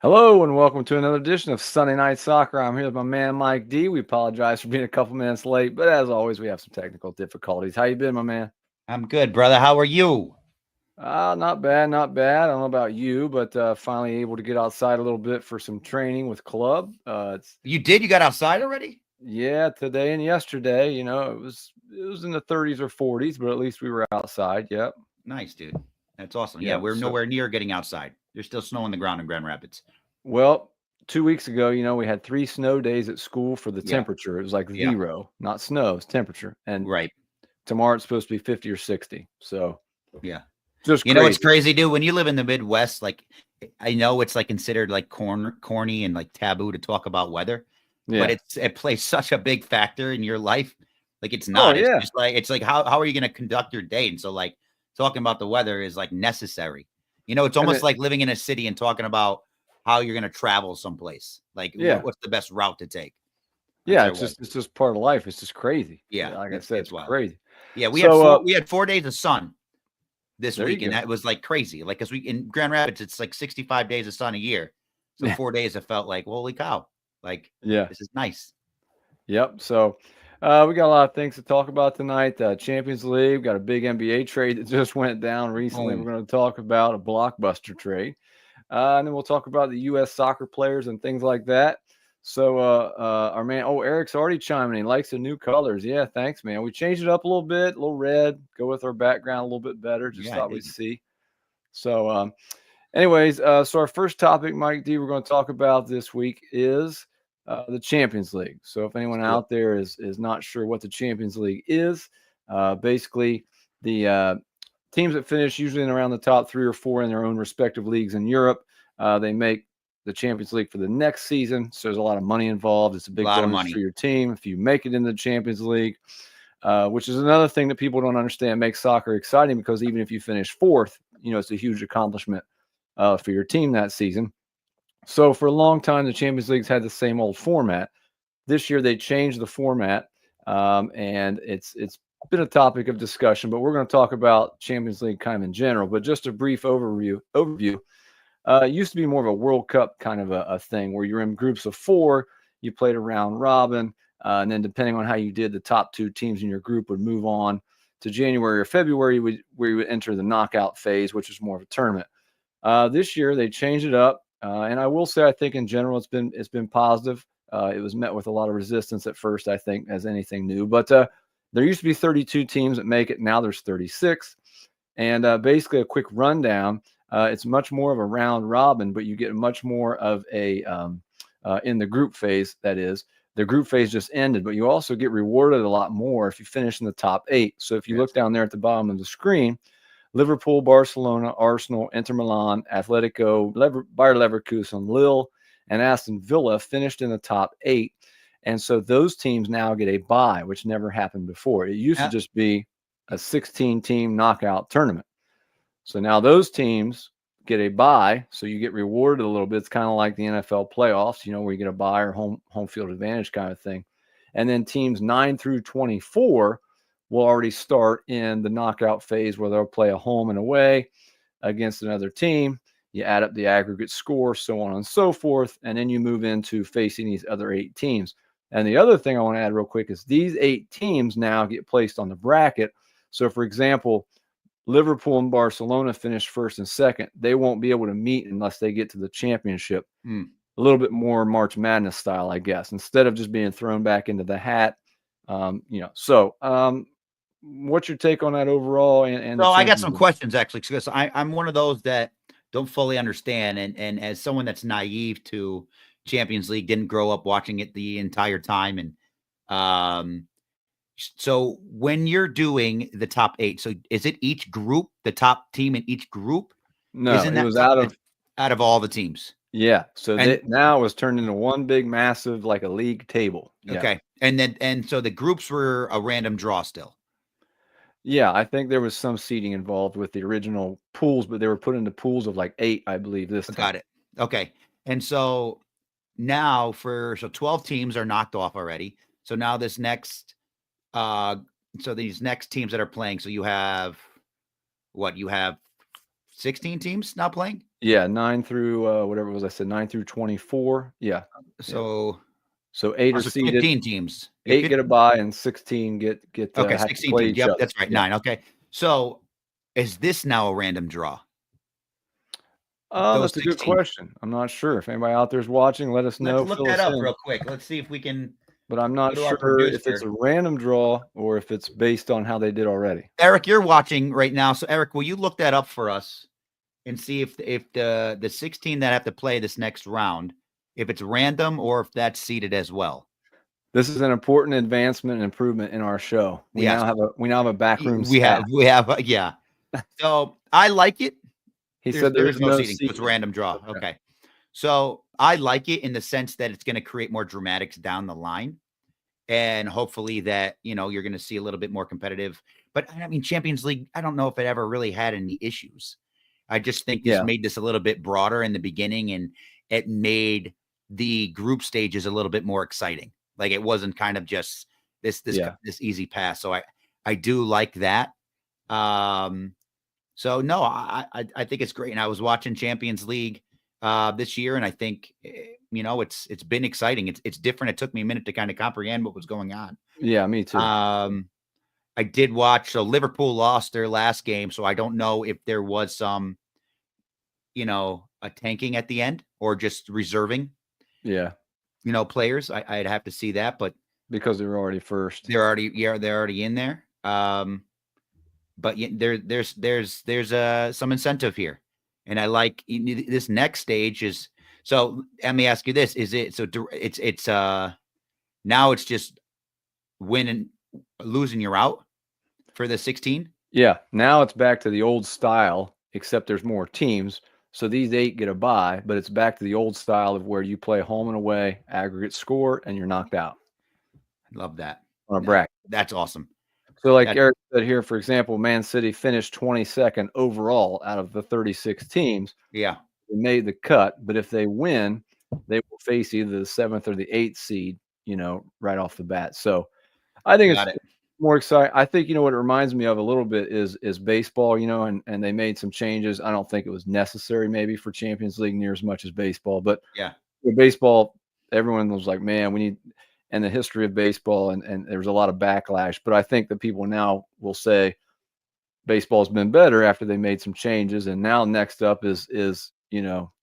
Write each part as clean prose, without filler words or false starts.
Hello and welcome to another edition of Sunday Night Soccer. I'm here with my man Mike D. We apologize for being a couple minutes late, but as always, we have some technical difficulties. How you been, my man? I'm good, brother. How are you? Not bad, not bad. I don't know about you, but finally able to get outside a little bit for some training with club. It's You did? You got outside already? yeah, today and yesterday. It was in the 30s or 40s, but at least we were outside. Yep. Nice, dude. That's awesome. Yeah, Yep. we're So nowhere near getting outside. There's still snow on the ground in Grand Rapids. well, 2 weeks ago, we had 3 snow days at school for the Yeah, temperature. It was like yeah, zero, not snow, it's temperature. And right. tomorrow it's supposed to be 50 or 60. So Yeah. just You know what's crazy. crazy, dude? When you live in the Midwest, like I know it's like considered like corny and like taboo to talk about weather, but Yeah. it plays such a big factor in your life. Like it's Oh not. It's yeah. just like how are you going to conduct your day? And so like talking about the weather is like necessary. It's And almost it like living in a city and talking about how you're going to travel someplace. Like yeah. what's the best route to take? That's Yeah, how it's it was. just part of life. It's just crazy. Yeah, Yeah, like I it's said, it's it's wild. crazy. Yeah, we had So four we had 4 days of sun this there you week, and go. that was like crazy. Like, cause we in Grand Rapids, it's like 65 days of sun a year. So Yeah. 4 days, it felt like, holy cow, like Yeah. this is nice. Yep. So we got a lot of things to talk about tonight. Champions League, got a big NBA trade that just went down recently. We're Boom. going to talk about a blockbuster trade. And then we'll talk about the U.S. soccer players and things like that. So our man, Eric's already chiming in. He likes the new colors. Yeah, thanks, man. We changed it up a little bit, a little red, go with our background a little bit better. Just Yeah, I thought we'd dig it. see. So, anyways, so our first topic, Mike D, we're going to talk about this week is the Champions League. So, if Let's anyone do it. out there is not sure what the Champions League is, basically the teams that finish usually in around the top 3 or 4 in their own respective leagues in Europe, they make the Champions League for the next season. So there's a lot of money involved. It's a A big lot of bonus for money. your team if you make it in the Champions League, which is another thing that people don't understand makes soccer exciting because even if you finish fourth, it's a huge accomplishment for your team that season. So for a long time, the Champions League's had the same old format. This year they changed the format, and it's been a topic of discussion. But we're going to talk about Champions League kind of in general. But just a brief overview. It used to be more of a World Cup kind of a thing where you're in groups of 4, you played a round robin, and then depending on how you did, the top 2 teams in your group would move on to January or February, where you would enter the knockout phase, which is more of a tournament. This year they changed it up, and I will say I think in general it's been positive. It was met with a lot of resistance at first, I think, as anything new. But there used to be 32 teams that make it. Now there's 36. And basically, a quick rundown. It's much more of a round robin, but you get much more of a in the group phase. That is, the group phase just ended, but you also get rewarded a lot more if you finish in the top 8. So if you look Yes. down there at the bottom of the screen, Liverpool, Barcelona, Arsenal, Inter Milan, Atletico, Bayer Leverkusen, Lille, and Aston Villa finished in the top 8. And so those teams now get a bye, which never happened before. It used to Uh, just be a 16-team knockout tournament. So now those teams get a bye, so you get rewarded a little bit. It's kind of like the NFL playoffs, where you get a bye or home field advantage kind of thing. And then teams 9 through 24 will already start in the knockout phase where they'll play a home and away against another team. You add up the aggregate score, so on and so forth, and then you move into facing these other 8 teams. And the other thing I want to add real quick is these 8 teams now get placed on the bracket. So, for example, Liverpool and Barcelona finish first and second. They won't be able to meet unless they get to the championship. mm. A little bit more March Madness style, I guess, instead of just being thrown back into the hat. What's your take on that overall and the So I got Champions some League? questions actually, because I'm one of those that don't fully understand, and as someone that's naive to Champions League, didn't grow up watching it the entire time, and um, so when you're doing the top 8, so is it each group, the top team in each group? No, Isn't it that was something that out of all the teams? yeah. So And that now it was turned into one big, massive, like a league table. Yeah. okay, and so the groups were a random draw still. Yeah. I think there was some seating involved with the original pools, but they were put into pools of like 8, I believe, this time. Got it. Okay, and so now so 12 teams are knocked off already. So now this next so these next teams that are playing, so you have 16 teams now playing. Yeah, 9 through whatever it was I said, 9 through 24. Yeah. So, So 8 are so seeded. 15 teams. 8 get a bye, and 16 get Okay, have to 16 play teams. each Yep, other. that's right. Yeah. 9. Okay. So is this now a random draw? Those That's a good 16. question. I'm not sure. If anybody out there is watching, let us Let's know. look Fill that us up in. real quick. Let's see if we can But I'm go not to our sure if it's producer. a random draw or if it's based on how they did already. Eric, you're watching right now. So Eric, will you look that up for us and see if the 16 that have to play this next round, if it's random or if that's seeded as well? This is an important advancement and improvement in our show. We Yes. now have a backroom We staff. have yeah. So I like it. He There said is no seeding. So it's seeding. random draw. Okay. Okay. So I like it in the sense that it's going to create more dramatics down the line. And hopefully that, you're going to see a little bit more competitive. But I mean, Champions League, I don't know if it ever really had any issues. I just think this made this a little bit broader in the beginning, and it made the group stages a little bit more exciting. Like it wasn't kind of just this easy pass. So I do like that. So no, I think it's great. And I was watching Champions League this year, and I think it's been exciting. It's different. It took me a minute to kind of comprehend what was going on. Yeah, me too. I did watch. So Liverpool lost their last game, so I don't know if there was some, a tanking at the end or just reserving. Yeah, players. I'd have to see that, but because they were already first. They're already in there. But there's some incentive here, and I like this next stage is. So let me ask you this: is it so? It's now it's just win and losing you're out for the 16. Yeah, now it's back to the old style, except there's more teams. So these 8 get a bye, but it's back to the old style of where you play home and away, aggregate score, and you're knocked out. I love that. On a bracket. That's awesome. So like Eric said here, for example, Man City finished 22nd overall out of the 36 teams. Yeah. They made the cut, but if they win, they will face either the 7th or the 8th seed, right off the bat. So I think it's more exciting. I think, what it reminds me of a little bit is baseball, and they made some changes. I don't think it was necessary maybe for Champions League near as much as baseball, but with baseball, everyone was like, man, we need, and the history of baseball, and there was a lot of backlash. But I think that people now will say baseball's been better after they made some changes. And now next up is the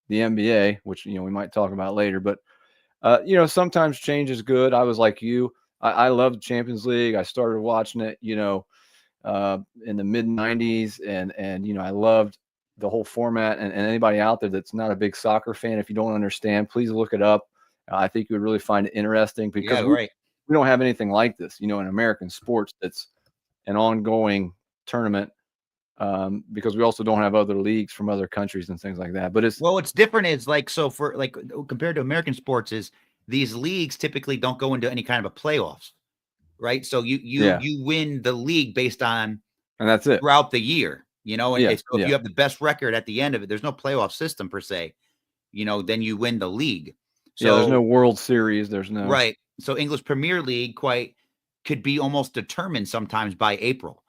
NBA, which, we might talk about later. But, sometimes change is good. I was like you. I loved Champions League. I started watching it, in the mid-90s. And I loved the whole format. And anybody out there that's not a big soccer fan, if you don't understand, please look it up. I think you would really find it interesting because we don't have anything like this, in American sports. That's an ongoing tournament because we also don't have other leagues from other countries and things like that. But what's different is for compared to American sports is these leagues typically don't go into any kind of a playoffs, right? So you win the league based on, and that's it throughout the year, and so if you have the best record at the end of it, there's no playoff system per se, then you win the league. So there's no World Series. There's no right. So English Premier League could be almost determined sometimes by April.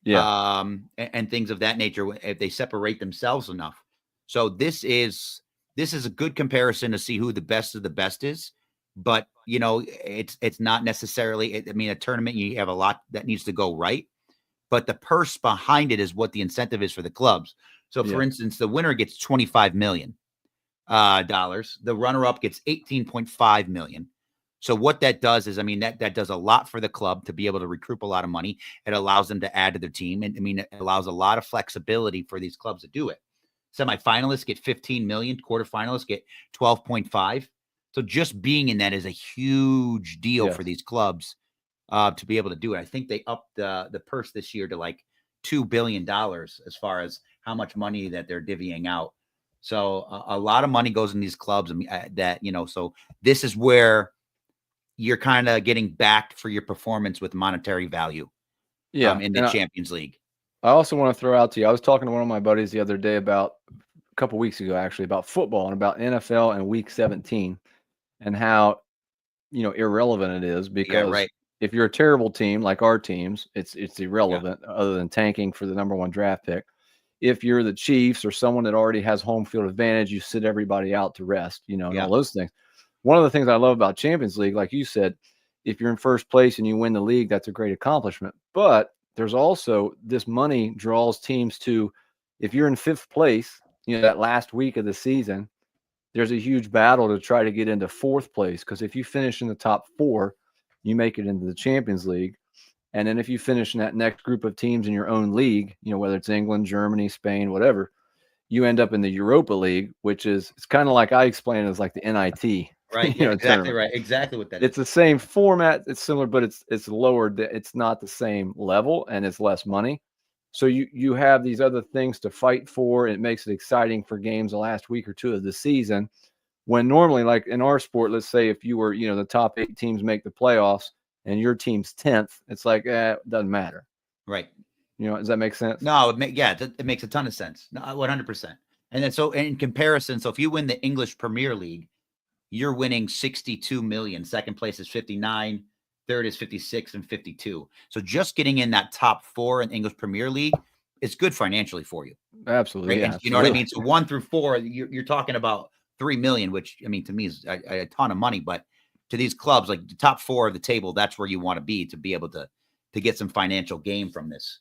Yeah. And things of that nature if they separate themselves enough. So this is a good comparison to see who the best of the best is. But it's not necessarily. A tournament, you have a lot that needs to go right, but the purse behind it is what the incentive is for the clubs. So, for instance, the winner gets $25 million. The runner-up gets 18.5 million. So what that does is, that does a lot for the club to be able to recoup a lot of money. It allows them to add to their team. And it allows a lot of flexibility for these clubs to do it. Semifinalists get 15 million, quarterfinalists get 12.5. So just being in that is a huge deal for these clubs to be able to do it. I think they upped the purse this year to like $2 billion as far as how much money that they're divvying out. So a lot of money goes in these clubs so this is where you're kind of getting backed for your performance with monetary value in the Champions League. I also want to throw out to you, I was talking to one of my buddies the other day about a couple weeks ago, actually, about football and about NFL and week 17 and how, irrelevant it is because if you're a terrible team like our teams, it's irrelevant other than tanking for the number 1 draft pick. if you're the Chiefs or someone that already has home field advantage, you sit everybody out to rest, and all those things. One of the things I love about Champions League, like you said, if you're in first place and you win the league, that's a great accomplishment. But there's also this money draws teams to, if you're in fifth place, that last week of the season, there's a huge battle to try to get into fourth place. Because if you finish in the top 4, you make it into the Champions League. And then if you finish in that next group of teams in your own league, whether it's England, Germany, Spain, whatever, you end up in the Europa League, which is, it's kind of like I explain it as like the NIT. Right. Yeah, exactly right. Exactly what that is. It's the same format. It's similar, but it's lower. It's not the same level, and it's less money. So you have these other things to fight for. It makes it exciting for games the last week or two of the season, when normally, like in our sport, let's say if you were, the top 8 teams make the playoffs and your team's 10th, it's like, it doesn't matter. Right. Does that make sense? No, it makes a ton of sense. No, 100%. And then, so in comparison, so if you win the English Premier League, you're winning 62 million. Second place is 59. Third is 56 and 52. So just getting in that top 4 in English Premier League is good financially for you. Absolutely. Right? Yeah, You know what I mean? So 1 through 4, you're talking about 3 million, which, I mean, to me is a ton of money, but to these clubs, like the top 4 of the table, that's where you want to be able to get some financial gain from this.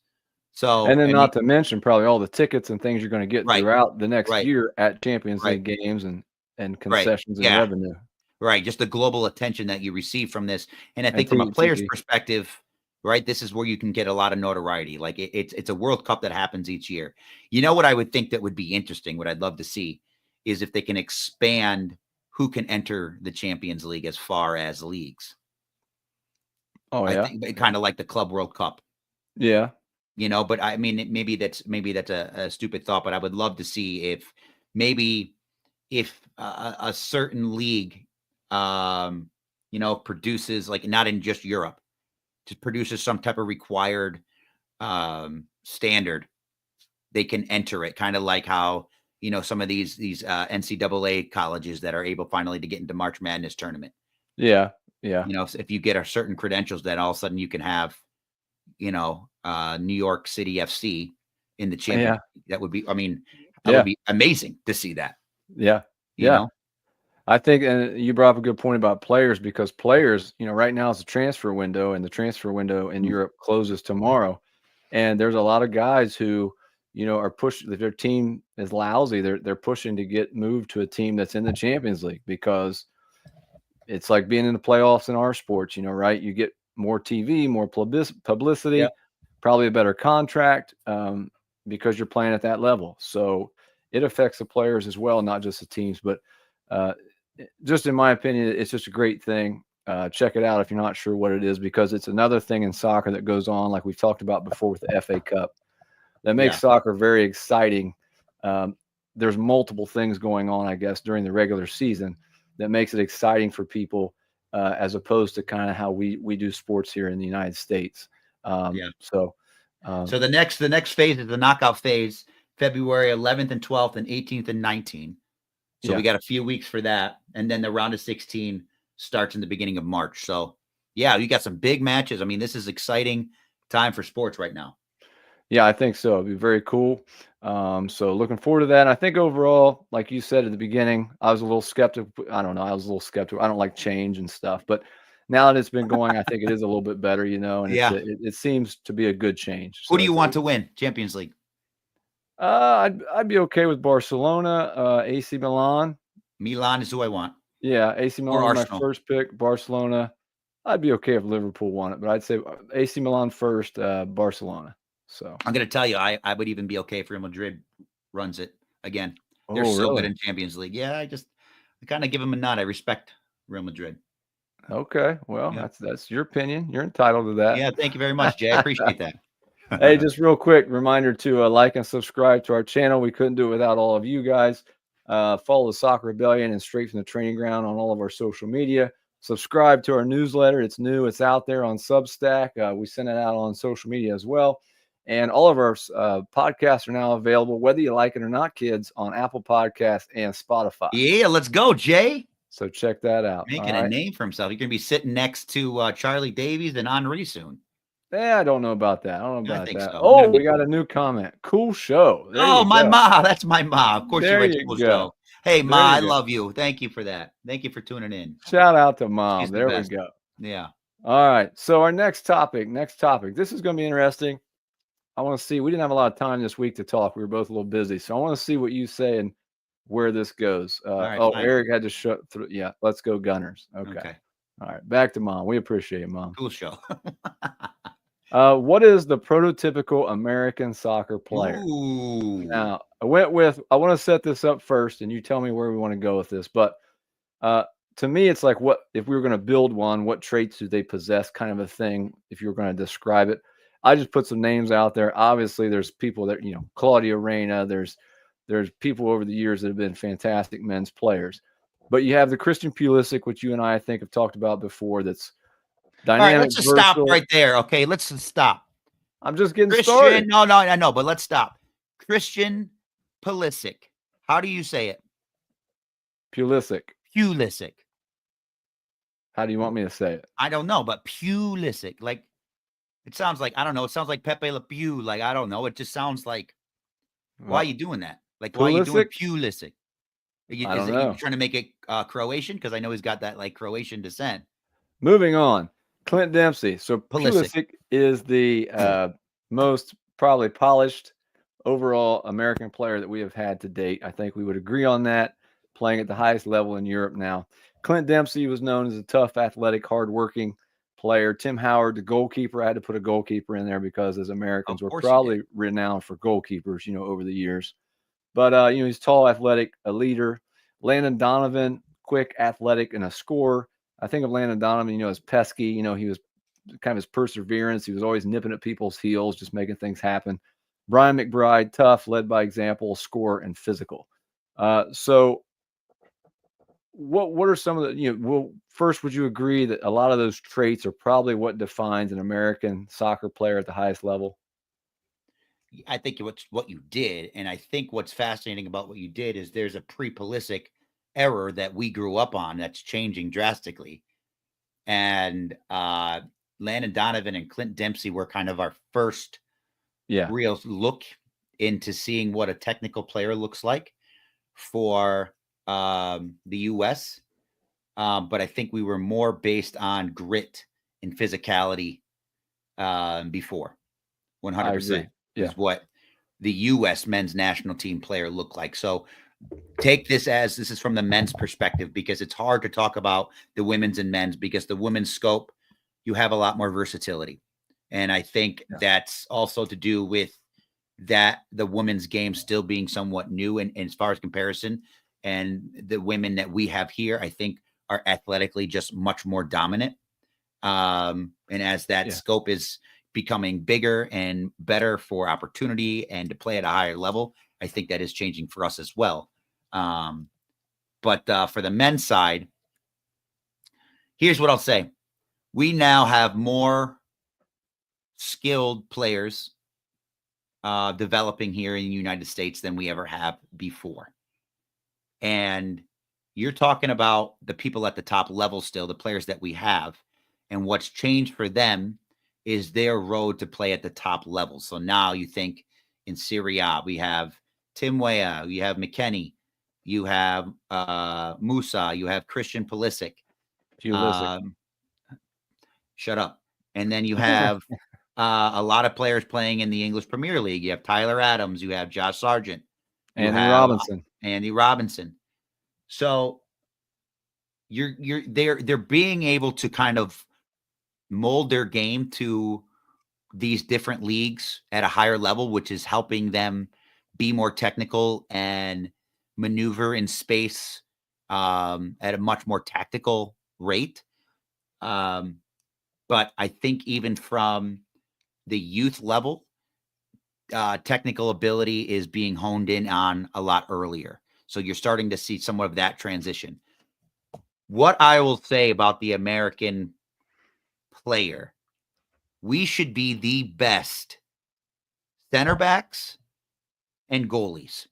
So, and then not to mention probably all the tickets and things you're going to get throughout the next year at Champions League games and concessions and revenue. Right. Just the global attention that you receive from this. And I think from a player's perspective, right, this is where you can get a lot of notoriety. Like it's a World Cup that happens each year. You know what I would think that would be interesting, what I'd love to see, is if they can expand who can enter the Champions League as far as leagues. Oh, yeah. I think kind of like the Club World Cup. Yeah. But I mean, maybe that's a stupid thought, but I would love to see if a certain league, produces, like, not in just Europe, just produces some type of required standard, they can enter it, kind of like how, some of these NCAA colleges that are able finally to get into March Madness tournament. Yeah. Yeah. If you get a certain credentials, then all of a sudden you can have, New York City FC in the championship. That would be, I mean, that would be amazing to see that. Yeah. You know? I think, and you brought up a good point about players, because players, right now is a transfer window, and the transfer window in Europe closes tomorrow. And there's a lot of guys who, are pushing, if their team is lousy, they're pushing to get moved to a team that's in the Champions League, because it's like being in the playoffs in our sports, right? You get more TV, more publicity, probably a better contract, because you're playing at that level. So it affects the players as well, not just the teams. But just in my opinion, it's just a great thing. Check it out if you're not sure what it is, because it's another thing in soccer that goes on, like we've talked about before with the FA Cup, that makes soccer very exciting. There's multiple things going on, I guess, during the regular season that makes it exciting for people, as opposed to kind of how we do sports here in the United States. So the next phase is the knockout phase, February 11th and 12th and 18th and 19th. So we got a few weeks for that. And then the round of 16 starts in the beginning of March. So you got some big matches. I mean, this is exciting time for sports right now. Yeah, I think so. It'd be very cool. So looking forward to that. And I think overall, like you said at the beginning, I was a little skeptical. I don't know. I was a little skeptical. I don't like change and stuff, but now that it's been going, I think it is a little bit better, and it seems to be a good change. Who do you want to win Champions League? I'd be okay with Barcelona, AC Milan. Milan is who I want. Yeah, AC Milan is my first pick. Barcelona, I'd be okay if Liverpool won it, but I'd say AC Milan first, Barcelona. So I'm going to tell you, I would even be okay if Real Madrid runs it again. They're so good in Champions League. Yeah, I kind of give them a nod. I respect Real Madrid. Okay, well, that's your opinion. You're entitled to that. Yeah, thank you very much, Jay. I appreciate that. Hey, just real quick reminder to like and subscribe to our channel. We couldn't do it without all of you guys. Follow the Soccer Rebellion and Straight from the Training Ground on all of our social media. Subscribe to our newsletter. It's new. It's out there on Substack. We send it out on social media as well. And all of our podcasts are now available, whether you like it or not, kids, on Apple Podcasts and Spotify. Yeah, let's go, Jay. So check that out. Making a name for himself. You're going to be sitting next to Charlie Davies and Henri soon. I don't know about that. I don't know I about think that. so. I'm Oh, gonna we be. got a new comment. Cool show. There Oh, you my go. ma. That's my ma. Of course, she There writes you cool go. show. Hey, There ma, I you go. love you. Thank you for that. Thank you for tuning in. Shout out to She's Mom. the There we best. go. Yeah. All right. So our next topic. This is going to be interesting. I want to see. We didn't have a lot of time this week to talk. We were both a little busy, so I want to see what you say and where this goes. All right. Oh, Fine. Eric had to shut through. Yeah, let's go Gunners. Okay. Okay. All right. Back to Mom. We appreciate it, Mom. Cool show. What is the prototypical American soccer player? Ooh. Now, I want to set this up first, and you tell me where we want to go with this. But to me, it's like, what if we were going to build one? What traits do they possess? Kind of a thing. If you were going to describe it, I just put some names out there. Obviously, there's people that Claudio Reyna. There's people over the years that have been fantastic men's players. But you have the Christian Pulisic, which you and I think have talked about before. That's dynamic. All right, let's just stop right there. Okay, let's just stop. I'm just getting Christian, started. No, I know, but let's stop. Christian Pulisic. How do you say it? Pulisic. Pulisic. How do you want me to say it? I don't know, but Pulisic. Like, it sounds like, I don't know. It sounds like Pepe Le Pew. Like, I don't know. It just sounds like, why are you doing that? Like, why are you doing Pulisic? I don't know. You trying to make it Croatian? Because I know he's got that like Croatian descent. Moving on. Clint Dempsey. So Pulisic is the most probably polished overall American player that we have had to date. I think we would agree on that, playing at the highest level in Europe now. Clint Dempsey was known as a tough, athletic, hardworking player. Tim Howard, the goalkeeper, I had to put a goalkeeper in there because as Americans, we're probably renowned for goalkeepers, over the years. But, he's tall, athletic, a leader. Landon Donovan, quick, athletic, and a scorer. I think of Landon Donovan, as pesky. He was kind of his perseverance. He was always nipping at people's heels, just making things happen. Brian McBride, tough, led by example, scorer, and physical. So what are some of the, well, first, would you agree that a lot of those traits are probably what defines an American soccer player at the highest level? I think what you did, and I think what's fascinating about what you did is there's a pre-Pulisic error that we grew up on that's changing drastically. And Landon Donovan and Clint Dempsey were kind of our first real look into seeing what a technical player looks like for the U.S. But I think we were more based on grit and physicality before. 100% is what the U.S. men's national team player looked like. So take this is from the men's perspective, because it's hard to talk about the women's and men's, because the women's scope, you have a lot more versatility. And I think that's also to do with that the women's game still being somewhat new and as far as comparison. And the women that we have here, I think, are athletically just much more dominant. And as that scope is becoming bigger and better for opportunity and to play at a higher level, I think that is changing for us as well. But for the men's side, here's what I'll say. We now have more skilled players developing here in the United States than we ever have before. And you're talking about the people at the top level still, the players that we have. And what's changed for them is their road to play at the top level. So now you think in Serie A, we have Tim Weah, you have McKennie, you have Musa, you have Christian Pulisic. Shut up. And then you have a lot of players playing in the English Premier League. You have Tyler Adams, you have Josh Sargent, Andy Robinson. So they're being able to kind of mold their game to these different leagues at a higher level, which is helping them be more technical and maneuver in space at a much more tactical rate. But I think even from the youth level, technical ability is being honed in on a lot earlier. So you're starting to see somewhat of that transition. What I will say about the American player, we should be the best center backs and goalies.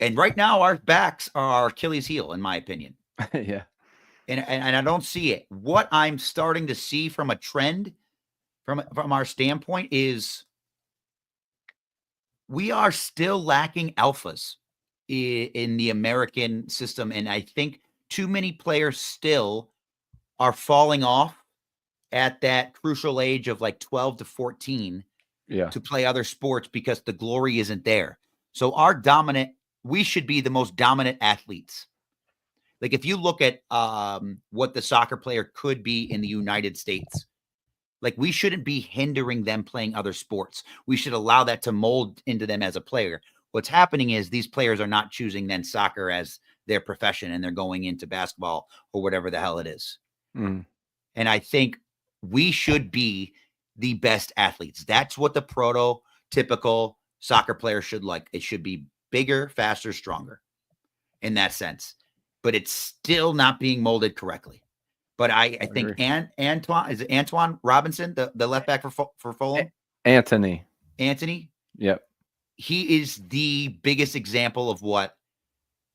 And right now, our backs are our Achilles heel, in my opinion. Yeah. And I don't see it. What I'm starting to see from a trend from our standpoint is we are still lacking alphas in the American system. And I think too many players still are falling off at that crucial age of like 12 to 14 to play other sports because the glory isn't there. So we should be the most dominant athletes. Like if you look at what the soccer player could be in the United States, like we shouldn't be hindering them playing other sports. We should allow that to mold into them as a player. What's happening is these players are not choosing then soccer as their profession and they're going into basketball or whatever the hell it is. Mm. And I think we should be the best athletes. That's what the prototypical soccer player should like. It should be bigger, faster, stronger in that sense. But it's still not being molded correctly. But I think Antoine, is it Antoine Robinson, the left back for Fulham? Anthony. Yep. He is the biggest example of what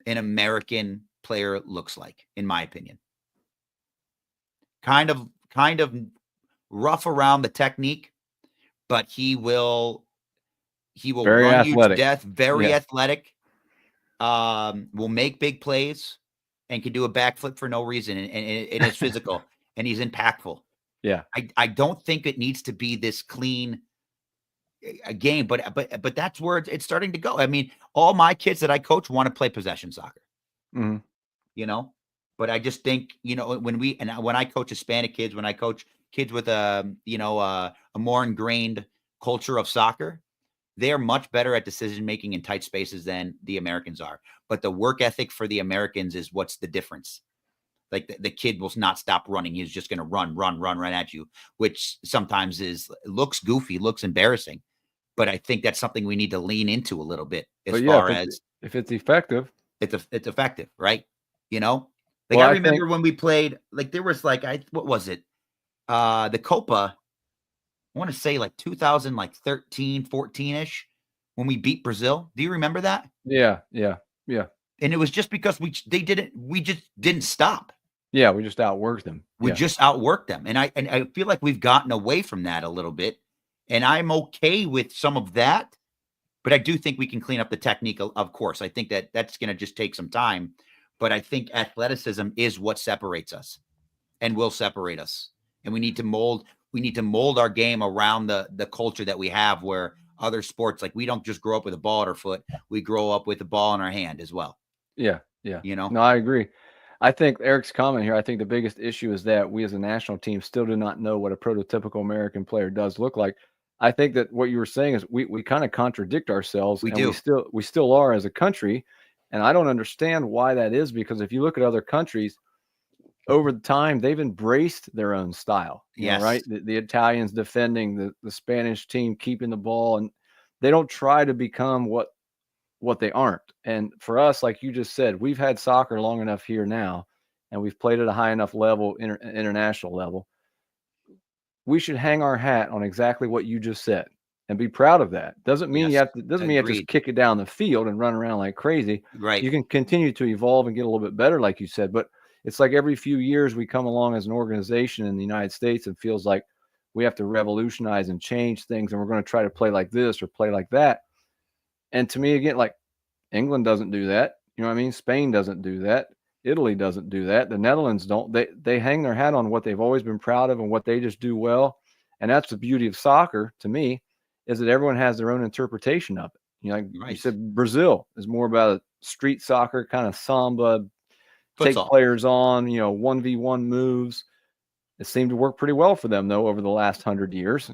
an American player looks like, in my opinion. Kind of rough around the technique, but he will very run athletic. you to death, very athletic, will make big plays and can do a backflip for no reason. And it's physical and he's impactful. Yeah. I don't think it needs to be this clean game, but that's where it's starting to go. I mean, all my kids that I coach want to play possession soccer, but I just think, when I coach Hispanic kids, when I coach kids with a more ingrained culture of soccer, they're much better at decision-making in tight spaces than the Americans are. But the work ethic for the Americans is what's the difference. Like the kid will not stop running. He's just going to run right at you, which sometimes looks goofy, looks embarrassing. But I think that's something we need to lean into a little bit if it's effective. It's effective, right? Like I remember when we played, like there was like, what was it? The Copa, I want to say like 2013, 14-ish when we beat Brazil. Do you remember that? Yeah. And it was just because we just didn't stop. Yeah, we just outworked them. We just outworked them. And I feel like we've gotten away from that a little bit. And I'm okay with some of that, but I do think we can clean up the technique, of course. I think that's going to just take some time. But I think athleticism is what separates us and will separate us. And we need to mold our game around the culture that we have, where other sports, like we don't just grow up with a ball at our foot. We grow up with the ball in our hand as well. Yeah. No, I agree. I think Eric's comment here, I think the biggest issue is that we as a national team still do not know what a prototypical American player does look like. I think that what you were saying is we kind of contradict ourselves. We still are as a country. And I don't understand why that is, because if you look at other countries, over the time, they've embraced their own style. Yes. Right? The Italians defending, the Spanish team keeping the ball, and they don't try to become what they aren't. And for us, like you just said, we've had soccer long enough here now, and we've played at a high enough level, international level. We should hang our hat on exactly what you just said and be proud of that. Doesn't mean you have to just kick it down the field and run around like crazy. Right. You can continue to evolve and get a little bit better, like you said, but it's like every few years we come along as an organization in the United States and feels like we have to revolutionize and change things, and we're going to try to play like this or play like that. And to me, again, like England doesn't do that. You know what I mean? Spain doesn't do that. Italy doesn't do that. The Netherlands don't. They hang their hat on what they've always been proud of and what they just do well. And that's the beauty of soccer to me, is that everyone has their own interpretation of it. Like you said, Brazil is more about a street soccer, kind of samba, take players on, 1v1 moves. It seemed to work pretty well for them, though, over the last 100 years.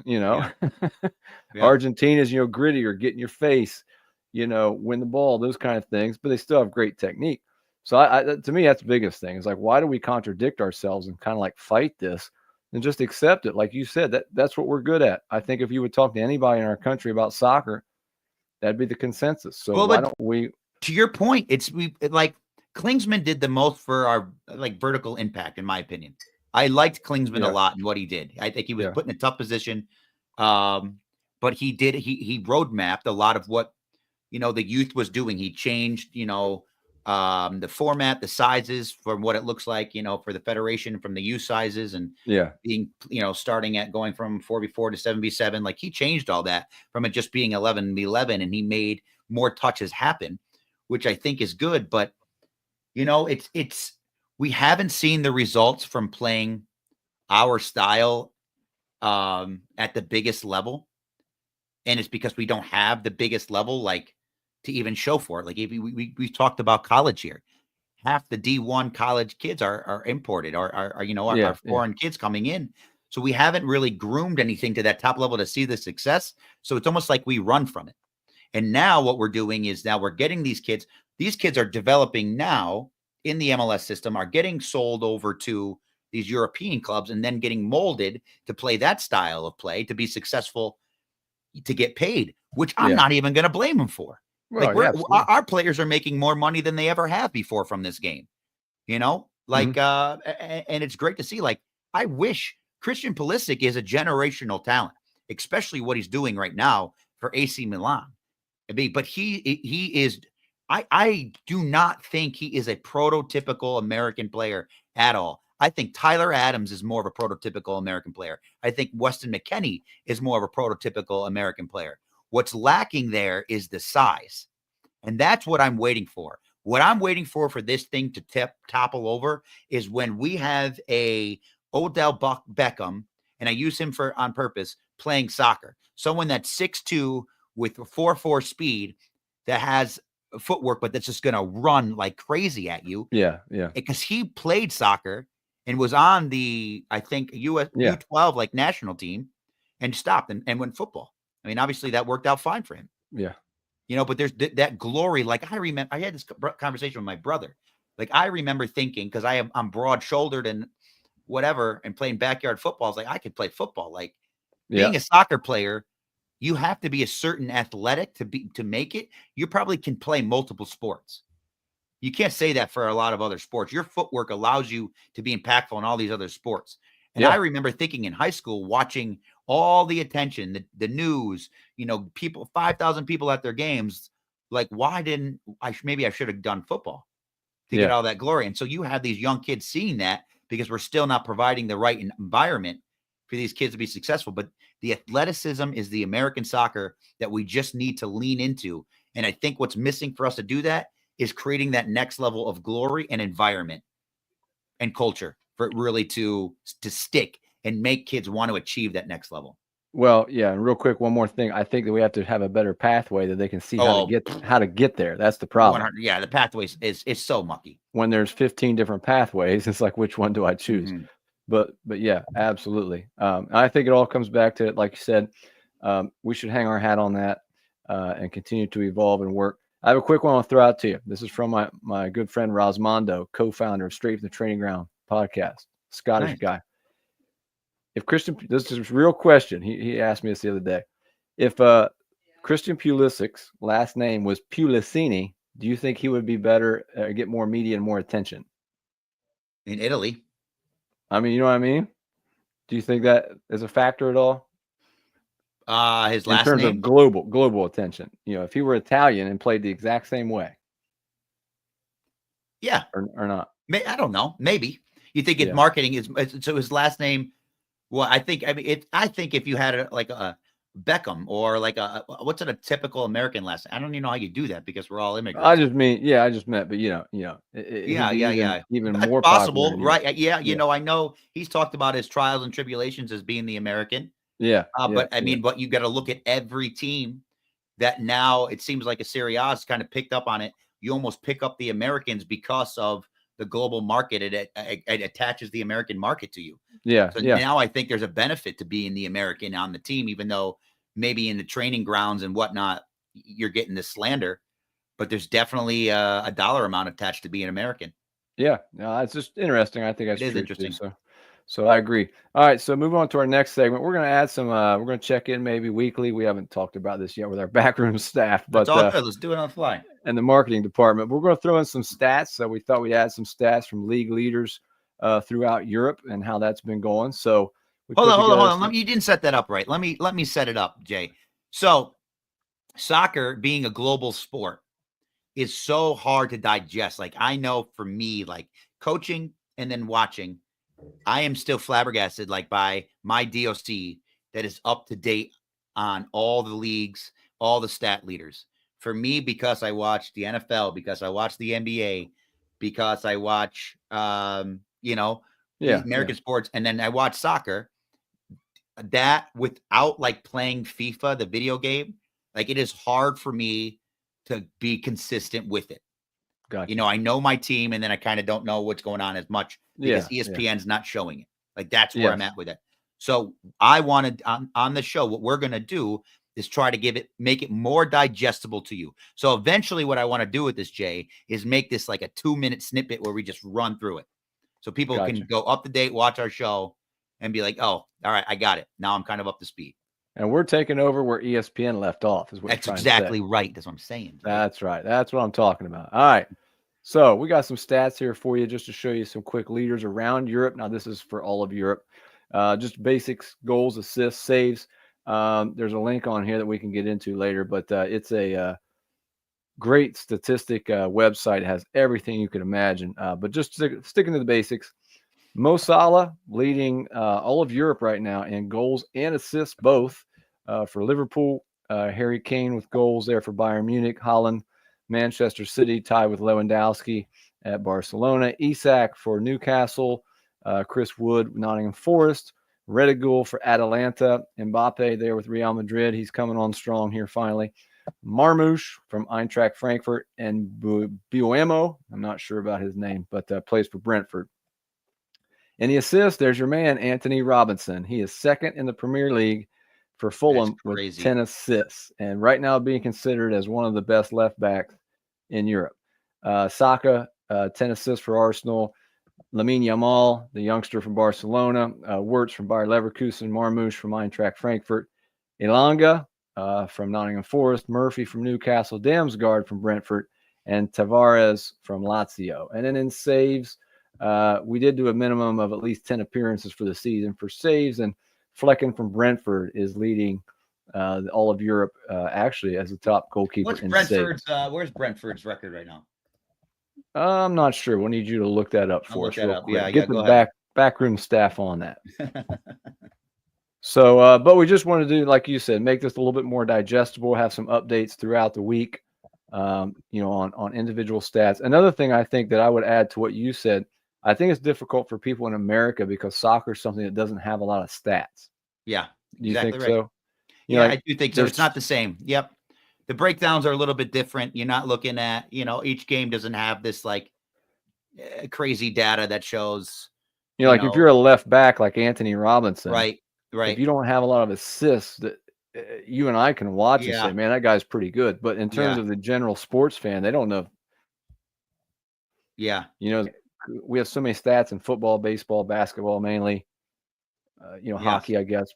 Argentina's, gritty or get in your face, win the ball, those kind of things, but they still have great technique. So to me, that's the biggest thing. Is like, why do we contradict ourselves and kind of like fight this and just accept it? Like you said, that's what we're good at. I think if you would talk to anybody in our country about soccer, that'd be the consensus. So why don't we? To your point, Klinsmann did the most for our vertical impact, in my opinion. I liked Klinsmann a lot and what he did. I think he was put in a tough position, but he road mapped a lot of what the youth was doing. He changed the format, the sizes from what it looks like, for the federation, from the U sizes, and being, starting at going from 4v4 to 7v7. Like, he changed all that from it just being 11v11, and he made more touches happen, which I think is good. But, we haven't seen the results from playing our style at the biggest level. And it's because we don't have the biggest level, like, to even show for it. Like, if we talked about college here, half the D1 college kids are imported, or are foreign kids coming in. So we haven't really groomed anything to that top level to see the success. So it's almost like we run from it. And now what we're doing is now we're getting these kids. These kids are developing now in the MLS system, are getting sold over to these European clubs, and then getting molded to play that style of play, to be successful, to get paid, which I'm not even going to blame them for. Well, like, our players are making more money than they ever have before from this game, like, and it's great to see. Like, I wish Christian Pulisic is a generational talent, especially what he's doing right now for AC Milan. But he is, I do not think he is a prototypical American player at all. I think Tyler Adams is more of a prototypical American player. I think Weston McKennie is more of a prototypical American player. What's lacking there is the size. And that's what I'm waiting for. What I'm waiting for this thing to topple over is when we have a Odell Beckham, and I use him on purpose, playing soccer. Someone that's 6'2", with 4.4 speed, that has footwork, but that's just going to run like crazy at you. Yeah. Because he played soccer and was on the, I think, U12 like national team, and stopped and went football. I mean, obviously that worked out fine for him. Yeah. But there's that glory. Like, I remember, I had this conversation with my brother. Like, I remember thinking, because I'm broad shouldered and whatever, and playing backyard football, I was like, I could play football. Like, being a soccer player, you have to be a certain athletic to make it. You probably can play multiple sports. You can't say that for a lot of other sports. Your footwork allows you to be impactful in all these other sports. And I remember thinking in high school, watching all the attention, the news, people, 5,000 people at their games. Like, why didn't maybe I should have done football to get all that glory. And so you have these young kids seeing that, because we're still not providing the right environment for these kids to be successful. But the athleticism is the American soccer that we just need to lean into. And I think what's missing for us to do that is creating that next level of glory and environment and culture for it really to stick and make kids want to achieve that next level. Well, yeah, and real quick, one more thing. I think that we have to have a better pathway that they can see how to get there. That's the problem. Yeah, the pathway is so mucky. When there's 15 different pathways, it's like, which one do I choose? Mm-hmm. But yeah, absolutely. I think it all comes back to, like you said, we should hang our hat on that and continue to evolve and work. I have a quick one I'll throw out to you. This is from my good friend Rosmondo, co-founder of Straight from the Training Ground podcast, Scottish guy. If this is a real question. He asked me this the other day. If Christian Pulisic's last name was Pulicini, do you think he would be better, get more media and more attention? In Italy. I mean, you know what I mean? Do you think that is a factor at all? His last name? In terms of global attention. If he were Italian and played the exact same way. Yeah. Or not. I don't know. Maybe. You think his marketing is, so his last name, well, I think if you had a Beckham, or like what's a typical American last name? I don't even know how you do that, because we're all immigrants. I just meant, but even that's more possible, popular, right? Yeah, I know he's talked about his trials and tribulations as being the American. But I mean, but you got to look at every team that now it seems like a Serie A has kind of picked up on it. You almost pick up the Americans because of the global market. It attaches the American market to you. Now I think there's a benefit to being the American on the team, even though maybe in the training grounds and whatnot, you're getting this slander, but there's definitely a dollar amount attached to being American. Yeah. No, it's just interesting. I think that's interesting. So I agree. All right. So move on to our next segment. We're going to add some, we're going to check in maybe weekly. We haven't talked about this yet with our backroom staff, but that's all good. Let's do it on the fly. And the marketing department. We're going to throw in some stats. So we thought we'd add some stats from league leaders throughout Europe and how that's been going. So hold on. You didn't set that up right. Let me set it up, Jay. So soccer being a global sport, is so hard to digest. Like, I know for me, like coaching and then watching, I am still flabbergasted, like, by my DOC that is up to date on all the leagues, all the stat leaders. For me, because I watch the NFL, because I watch the NBA, because I watch, Yeah. American sports, and then I watch soccer, that without like playing FIFA, the video game, like it is hard for me to be consistent with it. Gotcha. I know my team, and then I kind of don't know what's going on as much because Yeah. ESPN's not showing it. Like, that's where I'm Yes. at with it. So I wanted on the show, what we're going to do is try to make it more digestible to you. So eventually what I want to do with this, Jay, is make this like a 2-minute snippet where we just run through it. So people Gotcha. can go up to date, watch our show, and be like, oh, all right, I got it. Now I'm kind of up to speed. And we're taking over where ESPN left off, is what That's you're trying to say. exactly right. That's what I'm saying. That's right. That's what I'm talking about. All right. So we got some stats here for you just to show you some quick leaders around Europe. Now, this is for all of Europe. Just basics, goals, assists, saves. There's a link on here that we can get into later, but it's a great statistic website. It has everything you can imagine. But just sticking to the basics, Mo Salah leading all of Europe right now in goals and assists, both for Liverpool. Harry Kane with goals there for Bayern Munich. Haaland, Manchester City, tied with Lewandowski at Barcelona. Isak for Newcastle. Chris Wood, Nottingham Forest. Redigul for Atalanta. Mbappe there with Real Madrid. He's coming on strong here finally. Marmoush from Eintracht Frankfurt. And Buemo, I'm not sure about his name, but plays for Brentford. And the assist, there's your man, Anthony Robinson. He is second in the Premier League for Fulham with 10 assists, and right now being considered as one of the best left backs in Europe. Saka, 10 assists for Arsenal. Lamine Yamal, the youngster from Barcelona. Wirtz from Bayer Leverkusen. Marmoush from Eintracht Frankfurt. Elanga from Nottingham Forest. Murphy from Newcastle. Damsgaard from Brentford. And Tavares from Lazio. And then in saves, we did do a minimum of at least 10 appearances for the season for saves, and Flecken from Brentford is leading all of Europe actually as the top goalkeeper in saves. Where's Brentford's record right now? I'm not sure. We'll need you to look that up for us real quick. Yeah, get the backroom staff on that. So, but we just want to do, like you said, make this a little bit more digestible, have some updates throughout the week, on individual stats. Another thing I think that I would add to what you said, I think it's difficult for people in America because soccer is something that doesn't have a lot of stats. Yeah, do you think so? I do think so. It's not the same. Yep. The breakdowns are a little bit different. You're not looking at, each game doesn't have this like crazy data that shows. If you're a left back like Anthony Robinson, right. If you don't have a lot of assists that you and I can watch and say, man, that guy's pretty good. But in terms of the general sports fan, they don't know. Yeah. We have so many stats in football, baseball, basketball, mainly, hockey, I guess.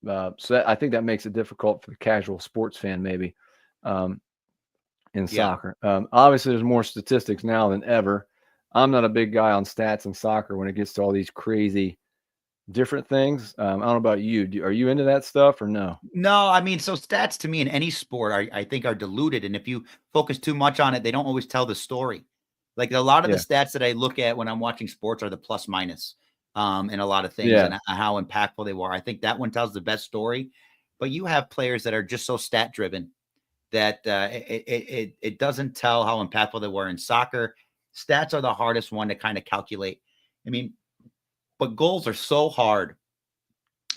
So I think that makes it difficult for the casual sports fan, maybe, in soccer. Obviously, there's more statistics now than ever. I'm not a big guy on stats in soccer when it gets to all these crazy different things. I don't know about you. Are you into that stuff or no? No, I mean, so stats to me in any sport, I think are diluted. And if you focus too much on it, they don't always tell the story. Like a lot of the stats that I look at when I'm watching sports are the plus minus in a lot of things and how impactful they were. I think that one tells the best story. But you have players that are just so stat driven that it doesn't tell how impactful they were in soccer. Stats are the hardest one to kind of calculate. I mean, but goals are so hard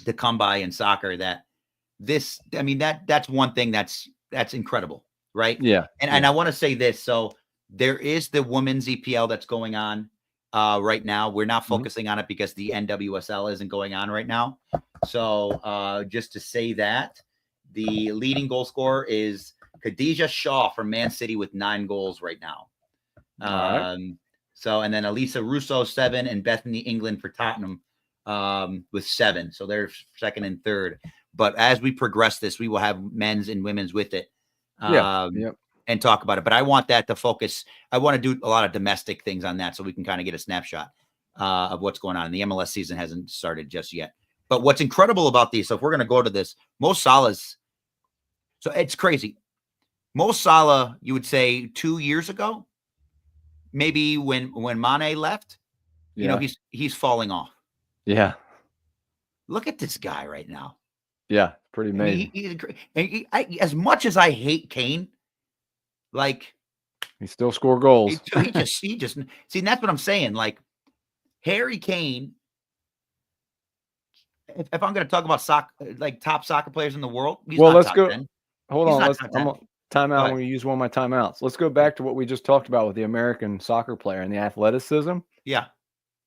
to come by in soccer that that's one thing that's incredible, right? Yeah. And I want to say this. So there is the women's EPL that's going on right now. We're not focusing on it because the NWSL isn't going on right now. So just to say that the leading goal scorer is Khadija Shaw from Man City with 9 goals right now. So, and then Elisa Russo 7 and Bethany England for Tottenham with 7. So they're second and third. But as we progress this, we will have men's and women's with it and talk about it. But I want that to focus. I want to do a lot of domestic things on that so we can kind of get a snapshot of what's going on. And the MLS season hasn't started just yet. But what's incredible about these, so if we're going to go to this, Mo Salah's, so it's crazy. Mo Salah, you would say 2 years ago, maybe when Mane left, Yeah. he's falling off. Yeah. Look at this guy right now. Yeah. Pretty I mean, amazing. as much as I hate Kane, like He still score goals. he just see. And that's what I'm saying. Like Harry Kane. If I'm going to talk about top soccer players in the world, he's Well, not let's top go. 10. Hold He's on. not Let's top I'm 10. on time Go out. I'm ahead. going to use one of my timeouts. Let's go back to what we just talked about with the American soccer player and the athleticism. Yeah.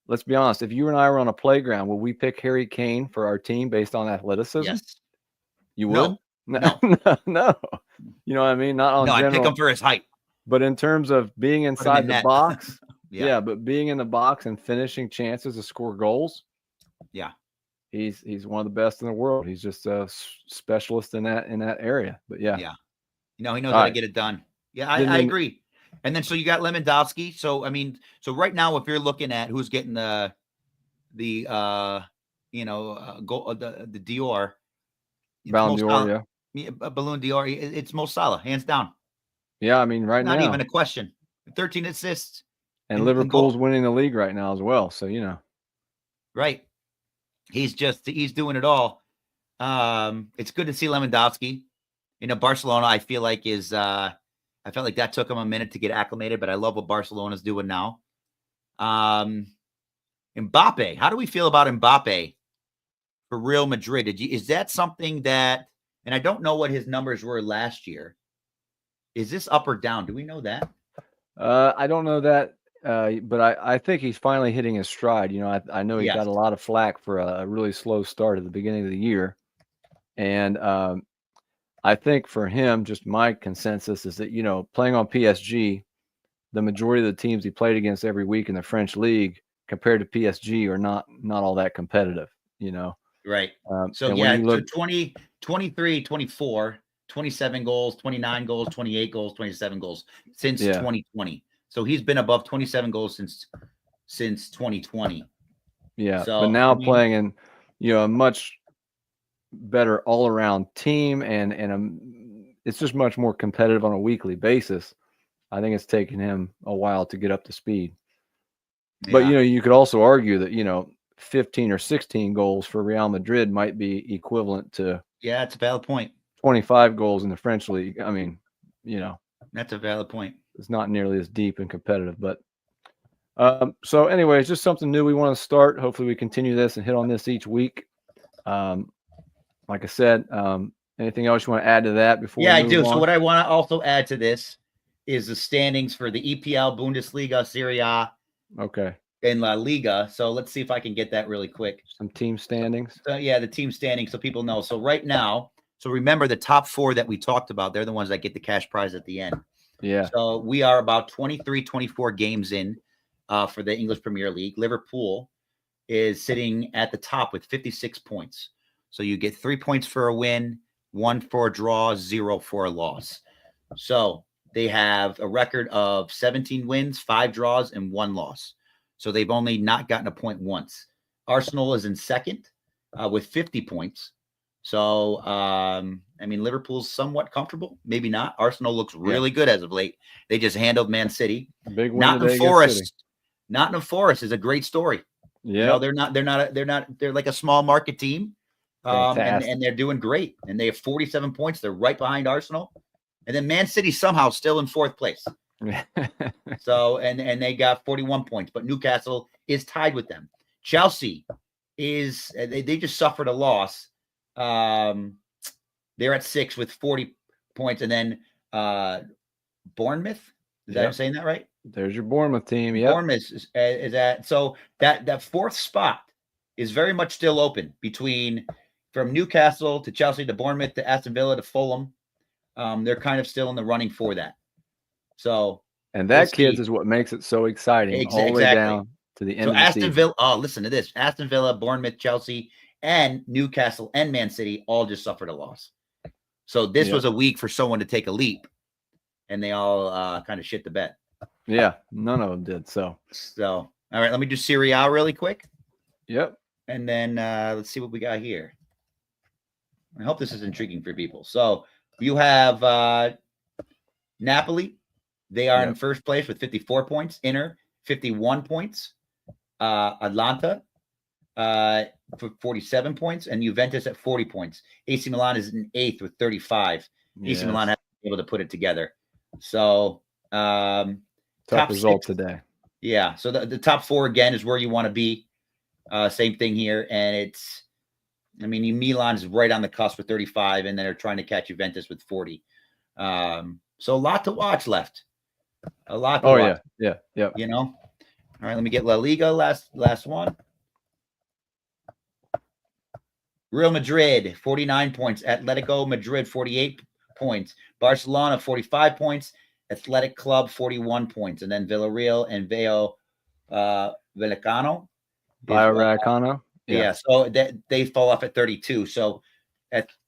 Let's be honest. If you and I were on a playground, would we pick Harry Kane for our team based on athleticism? Yes. You would? No. No. You know what I mean? Not on No, I pick general. him for his height. But in terms of being inside the net. box, Yeah. but being in the box and finishing chances to score goals, Yeah. he's one of the best in the world. He's just a specialist in that area. But yeah. Yeah. He knows All how to right. get it done. Yeah, I agree. And then so you got Lewandowski. So I mean, so right now, if you're looking at who's getting the goal, the Dior, Ballon d'Or, Balloon Dior, it's Mo Salah, hands down. Yeah, I mean, right Not now, even a question. 13 assists. and Liverpool's winning the league right now as well. So right, he's doing it all. It's good to see Lewandowski. Barcelona, I feel like I felt like that took him a minute to get acclimated, but I love what Barcelona's doing now. Mbappe, how do we feel about Mbappe for Real Madrid? Is that something that, and I don't know what his numbers were last year. Is this up or down? Do we know that? I don't know that, but I think he's finally hitting his stride. I know he got a lot of flack for a really slow start at the beginning of the year. And I think for him, just my consensus is that, playing on PSG, the majority of the teams he played against every week in the French league compared to PSG are not all that competitive, Right. So, when you look, 20, 23, 24, 27 goals, 29 goals, 28 goals, 27 goals since 2020. So he's been above 27 goals since 2020. Yeah. So, but now playing in, a much better all around team and it's just much more competitive on a weekly basis. I think it's taken him a while to get up to speed. Yeah. But, you could also argue that, 15 or 16 goals for Real Madrid might be equivalent to. Yeah, it's a valid point. 25 goals in the French league. I mean, that's a valid point. It's not nearly as deep and competitive, but so anyway, it's just something new we want to start. Hopefully we continue this and hit on this each week. Like I said, anything else you want to add to that before? Yeah, I do. So what I want to also add to this is the standings for the EPL, Bundesliga, Serie A. Okay. And La Liga. So let's see if I can get that really quick. Some team standings. The team standings so people know. So right now, remember the top 4 that we talked about, they're the ones that get the cash prize at the end. Yeah. So we are about 23, 24 games in for the English Premier League. Liverpool is sitting at the top with 56 points. So you get 3 points for a win, 1 for a draw, 0 for a loss. So they have a record of 17 wins, 5 draws, and 1 loss. So they've only not gotten a point once. Arsenal is in second with 50 points. So, Liverpool's somewhat comfortable. Maybe not. Arsenal looks really good as of late. They just handled Man City. Big win Nottingham Forest. Nottingham Forest is a great story. Yeah. They're like a small market team. And they're doing great. And they have 47 points. They're right behind Arsenal. And then Man City somehow still in 4th place. So, and they got 41 points, but Newcastle is tied with them. Chelsea they just suffered a loss. They're at 6 with 40 points. And then Bournemouth, is that I'm saying that right? There's your Bournemouth team. Yeah. Bournemouth is at, so that 4th spot is very much still open from Newcastle to Chelsea to Bournemouth to Aston Villa to Fulham. They're kind of still in the running for that. So, and that, kids, is what makes it so exciting all the way down to the end of the season. Aston Villa, listen to this. Aston Villa, Bournemouth, Chelsea, and Newcastle and Man City all just suffered a loss. So this was a week for someone to take a leap, and they all kind of shit the bed. Yeah, none of them did. So all right, let me do Serie A really quick. Yep. And then let's see what we got here. I hope this is intriguing for people. So you have Napoli, they are in first place with 54 points. Inter, 51 points. Atlanta, for 47 points, and Juventus at 40 points. AC Milan is in 8th with 35. AC Milan has been able to put it together. So tough top result 6, today. Yeah. So the top 4 again is where you want to be. Same thing here. And Milan is right on the cusp with 35, and they're trying to catch Juventus with 40. So a lot to watch left. A lot to watch. Yeah. You know? All right, let me get La Liga, last one. Real Madrid, 49 points. Atletico Madrid, 48 points. Barcelona, 45 points. Athletic Club, 41 points. And then Villarreal and Vallecano. Yeah. So they fall off at 32. So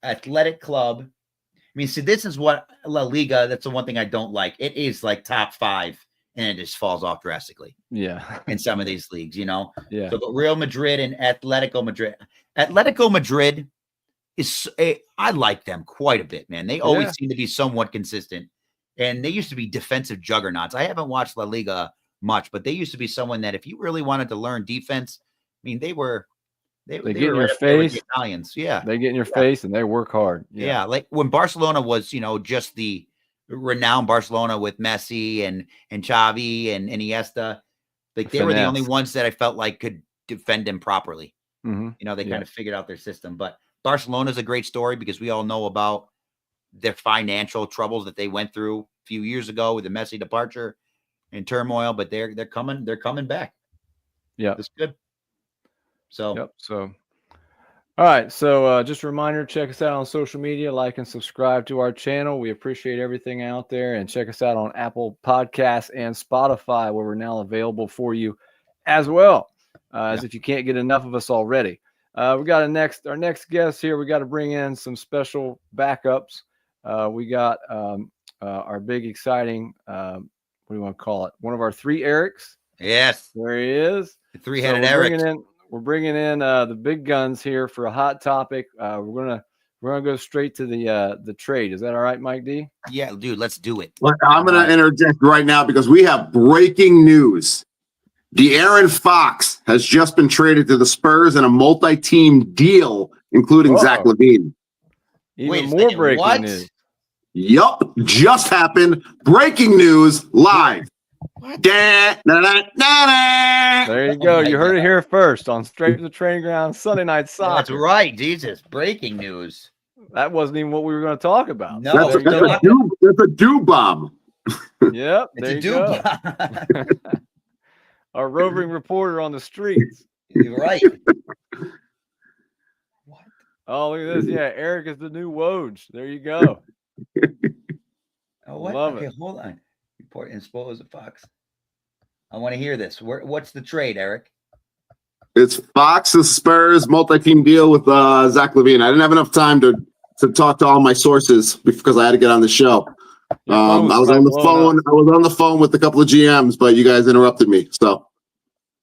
Athletic Club, see, this is what La Liga, that's the one thing I don't like. It is like top 5, and it just falls off drastically. Yeah. In some of these leagues, Yeah. So, but Real Madrid and Atletico Madrid. Atletico Madrid I like them quite a bit, man. They always seem to be somewhat consistent. And they used to be defensive juggernauts. I haven't watched La Liga much, but they used to be someone that if you really wanted to learn defense, they get in your face. Italians. Yeah. They get in your face and they work hard. Yeah. Like when Barcelona was, just the renowned Barcelona with Messi and Xavi and Iniesta. Like they were the only ones that I felt like could defend him properly. Mm-hmm. They kind of figured out their system. But Barcelona is a great story because we all know about their financial troubles that they went through a few years ago with the Messi departure and turmoil. But they're coming back. Yeah, it's good. So all right. So just a reminder, check us out on social media, like and subscribe to our channel. We appreciate everything out there, and check us out on Apple Podcasts and Spotify, where we're now available for you as well. As if you can't get enough of us already. We got our next guest here. We got to bring in some special backups. We got our big exciting, what do you want to call it? One of our 3 Erics. Yes. There he is. The 3-headed Eric. We're bringing in the big guns here for a hot topic. We're gonna go straight to the trade. Is that all right, Mike D? Yeah, dude, let's do it. Well, I'm gonna interject right now because we have breaking news. De'Aaron Fox has just been traded to the Spurs in a multi-team deal, including Zach LaVine. Even more breaking news. Yup, just happened. Breaking news live. There you go. You heard it here first on Straight from the Training Ground Sunday Night Soccer. That's right. Jesus, breaking news. That wasn't even what we were going to talk about. No, that's a do bomb. Yep, there you go. Our roving reporter on the streets. You're right. What? Oh, look at this. Yeah, Eric is the new Woj. There you go. What? Love okay, it. Hold on. Report and expose the Fox. I want to hear this. What's the trade, Eric? It's Fox's Spurs multi-team deal with Zach LaVine. I didn't have enough time to talk to all my sources because I had to get on the show. I was on the phone. I was on the phone with a couple of GMs, but you guys interrupted me. So,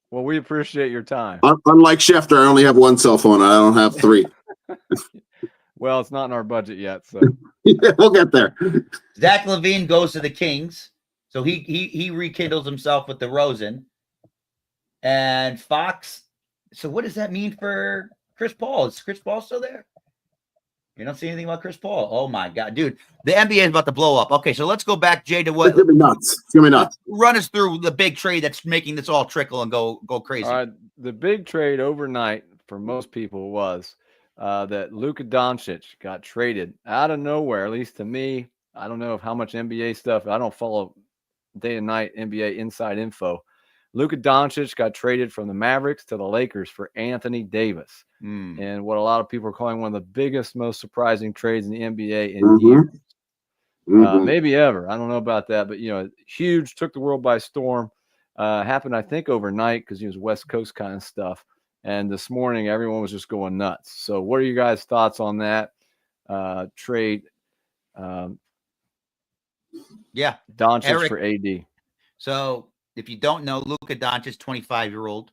well, we appreciate your time. Unlike Schefter, I only have 1 cell phone. I don't have 3. Well, it's not in our budget yet, so yeah, we'll get there. Zach LaVine goes to the Kings, so he rekindles himself with DeRozan, and Fox. So, what does that mean for Chris Paul? Is Chris Paul still there? You don't see anything about Chris Paul. Oh my God, dude. The NBA is about to blow up. Okay, so let's go back, Jay, to what it's gonna be nuts. It's gonna be nuts. Run us through the big trade that's making this all trickle and go crazy. All right. The big trade overnight for most people was that Luka Doncic got traded out of nowhere, at least to me. I don't know how much NBA stuff. I don't follow day and night NBA inside info. Luka Doncic got traded from the Mavericks to the Lakers for Anthony Davis. And what a lot of people are calling one of the biggest, most surprising trades in the NBA in years. Maybe ever. I don't know about that, but, huge, took the world by storm. Happened, I think, overnight because it was West Coast kind of stuff. And this morning, everyone was just going nuts. So what are you guys' thoughts on that trade? Doncic Eric, for AD. So if you don't know, Luka Doncic, 25-year-old,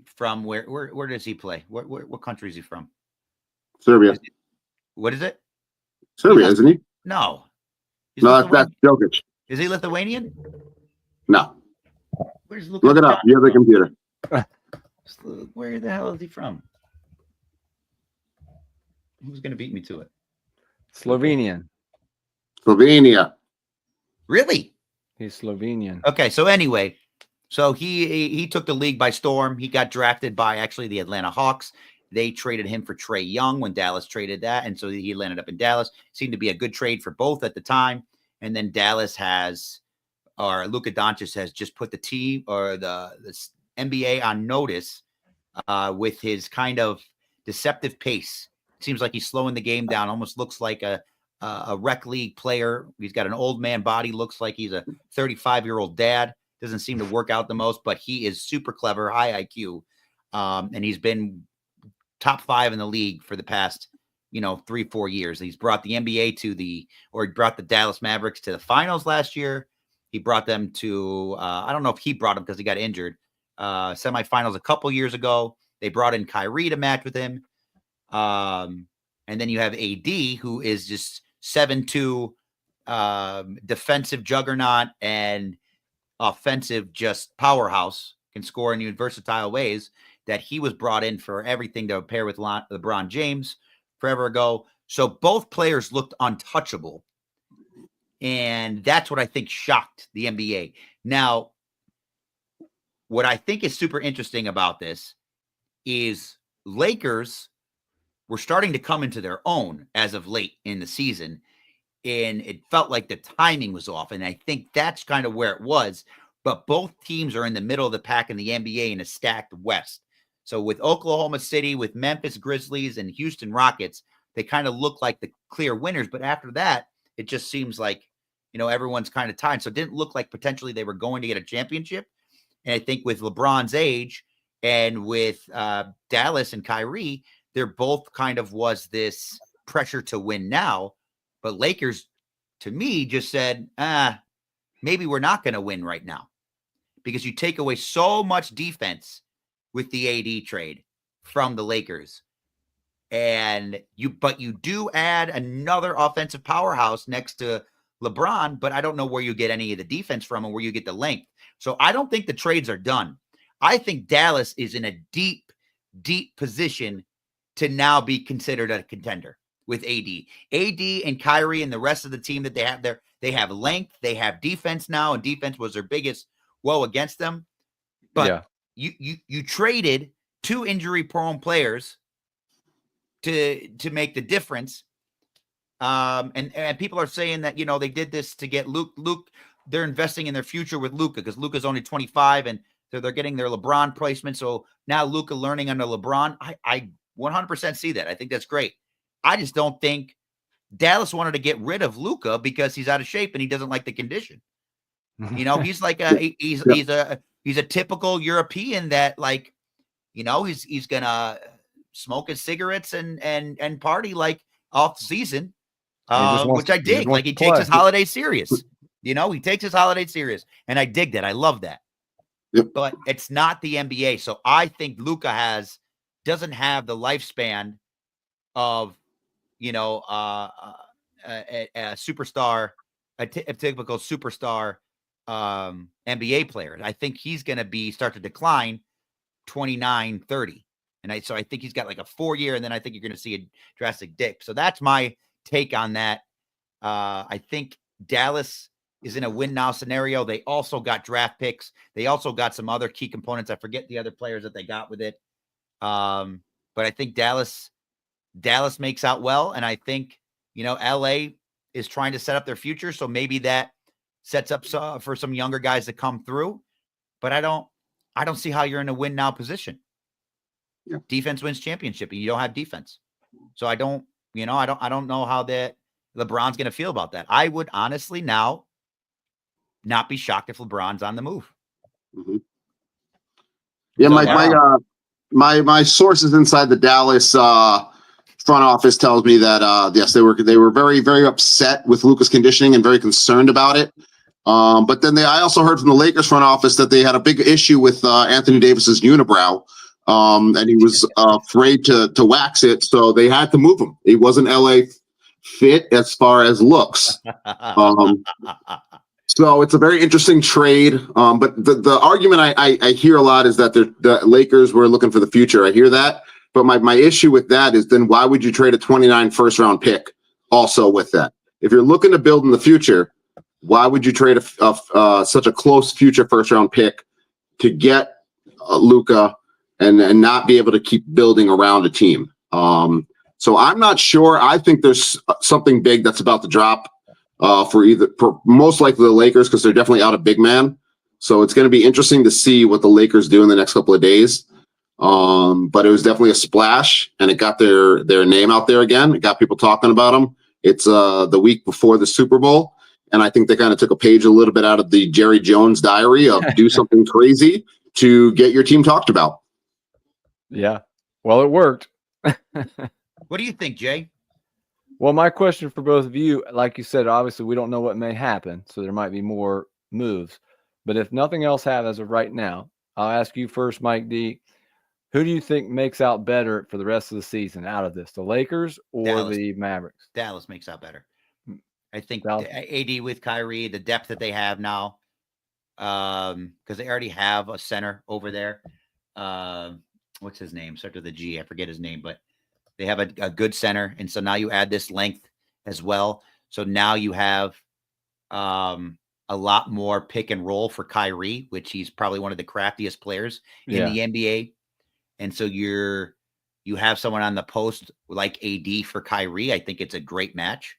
from where does he play? What country is he from? Serbia. What is it? Serbia, isn't he? No. He's No, that's Jokic. Is he Lithuanian? No. Where's Luka? Look it up. You have the computer. Where the hell is he from? Who's going to beat me to it? Slovenian. Slovenia. Really? He's Slovenian. Okay, so anyway, so he took the league by storm. He got drafted by actually the Atlanta Hawks. They traded him for Trae Young when Dallas traded that, and so he landed up in Dallas. Seemed to be a good trade for both at the time. And then Dallas Luka Doncic has just put the team or the NBA on notice with his kind of deceptive pace. Seems like he's slowing the game down. Almost looks like a rec league player. He's got an old man body. Looks like he's a 35-year-old dad. Doesn't seem to work out the most, but he is super clever, high IQ, and he's been top 5 in the league for the past 3-4 years. He's brought the NBA he brought the Dallas Mavericks to the finals last year. He brought them to I don't know if he brought them because he got injured. Semifinals a couple years ago. They brought in Kyrie to match with him. And then you have AD, who is just 7'2", defensive juggernaut and offensive just powerhouse, can score in versatile ways, that he was brought in for everything to pair with LeBron James forever ago. So both players looked untouchable. And that's what I think shocked the NBA. Now, what I think is super interesting about this is Lakers were starting to come into their own as of late in the season. And it felt like the timing was off. And I think that's kind of where it was. But both teams are in the middle of the pack in the NBA in a stacked West. So with Oklahoma City, with Memphis Grizzlies and Houston Rockets, they kind of look like the clear winners. But after that, it just seems like, everyone's kind of tied. So it didn't look like potentially they were going to get a championship. And I think with LeBron's age and with Dallas and Kyrie, there both kind of was this pressure to win now. But Lakers, to me, just said, maybe we're not going to win right now, because you take away so much defense with the AD trade from the Lakers. But you do add another offensive powerhouse next to LeBron, but I don't know where you get any of the defense from and where you get the length. So I don't think the trades are done. I think Dallas is in a deep, deep position to now be considered a contender with AD. AD and Kyrie and the rest of the team that they have there, they have length, they have defense now, and defense was their biggest woe against them. But you traded 2 injury-prone players to make the difference. And people are saying that, they did this to get Luke. They're investing in their future with Luka, because Luka's only 25 and they're getting their LeBron placement. So now Luka learning under LeBron, I 100% see that. I think that's great. I just don't think Dallas wanted to get rid of Luka because he's out of shape and he doesn't like the condition. He's like he's a typical European that, like, he's gonna smoke his cigarettes and party like off season. Which I dig. Like, he takes his holiday serious. He takes his holiday serious. And I dig that. I love that. Yep. But it's not the NBA. So I think Luka doesn't have the lifespan of, a superstar, a typical superstar NBA player. I think he's going to start to decline 29, 30. And so I think he's got like a 4-year, and then I think you're going to see a drastic dip. So that's my take on that. I think Dallas is in a win now scenario. They also got draft picks. They also got some other key components. I forget the other players that they got with it. But I think Dallas makes out well. And I think, LA is trying to set up their future. So maybe that sets up for some younger guys to come through. But I don't see how you're in a win now position. Yeah. Defense wins championship and you don't have defense. So I don't know how that LeBron's going to feel about that. I would honestly now not be shocked if LeBron's on the move. Mm-hmm. Yeah. So, my sources inside the Dallas, front office tells me that, yes, they were very, very upset with Luka's conditioning and very concerned about it. But then I also heard from the Lakers front office that they had a big issue with Anthony Davis's unibrow. And he was afraid to wax it, so they had to move him. He wasn't LA fit as far as looks. So it's a very interesting trade. But the argument I hear a lot is that the Lakers were looking for the future. I hear that. But my issue with that is then why would you trade a 29 first round pick also with that? If you're looking to build in the future, why would you trade such a close future first round pick to get Luka and not be able to keep building around a team? So I'm not sure. I think there's something big that's about to drop for most likely the Lakers, because they're definitely out of big man. So it's going to be interesting to see what the Lakers do in the next couple of days. But it was definitely a splash, and it got their name out there again. It got people talking about them. It's the week before the Super Bowl, and I think they kind of took a page a little bit out of the Jerry Jones diary of do something crazy to get your team talked about. Yeah. Well, it worked. What do you think, Jay? Well, my question for both of you, like you said, obviously we don't know what may happen, so there might be more moves. But if nothing else happens as of right now, I'll ask you first, Mike D. Who do you think makes out better for the rest of the season out of this, the Lakers or Dallas. the Mavericks? Dallas makes out better. I think Dallas. AD with Kyrie, the depth that they have now, because they already have a center over there. What's his name? Starts with a G. I forget his name, but they have a good center. And so now you add this length as well. So now you have a lot more pick and roll for Kyrie, which he's probably one of the craftiest players in the NBA. And so you have someone on the post like AD for Kyrie. I think it's a great match.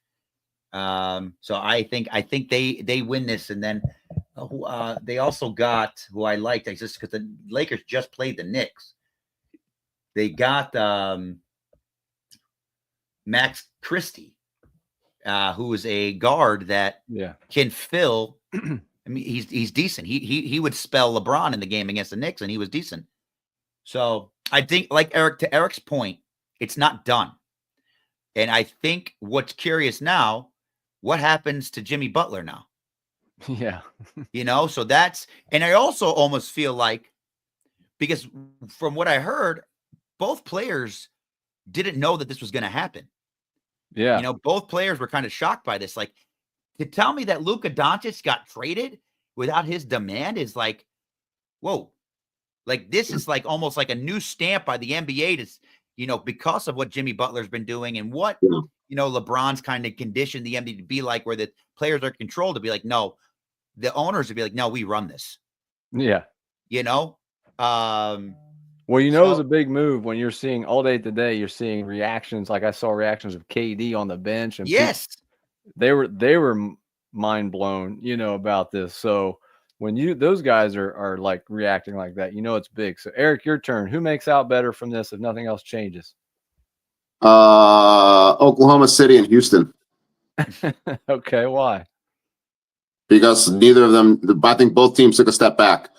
So I think they win this. And then they also got who I liked, just because the Lakers just played the Knicks. They got Max Christie, who is a guard that can fill. I mean, he's decent. He would spell LeBron in the game against the Knicks, and he was decent. So I think, like Eric, to Eric's point, it's not done. And I think what's curious now, what happens to Jimmy Butler now? Yeah. So that's, and I also almost feel like, because from what I heard, both players didn't know that this was going to happen. Yeah. Both players were kind of shocked by this. Like, to tell me that Luka Doncic got traded without his demand is like, whoa. Like, this is like almost like a new stamp by the NBA to, because of what Jimmy Butler's been doing and what, LeBron's kind of conditioned the NBA to be like, where the players are controlled, to be like, no, the owners would be like, no, we run this. Yeah. Well, it's a big move when you're seeing all day today, you're seeing reactions. Like I saw reactions of KD on the bench, and yes, they were mind blown, about this. So when those guys are like reacting like that, it's big. So Eric, your turn. Who makes out better from this if nothing else changes? Oklahoma City and Houston. Okay, why? Because neither of them, I think both teams took a step back.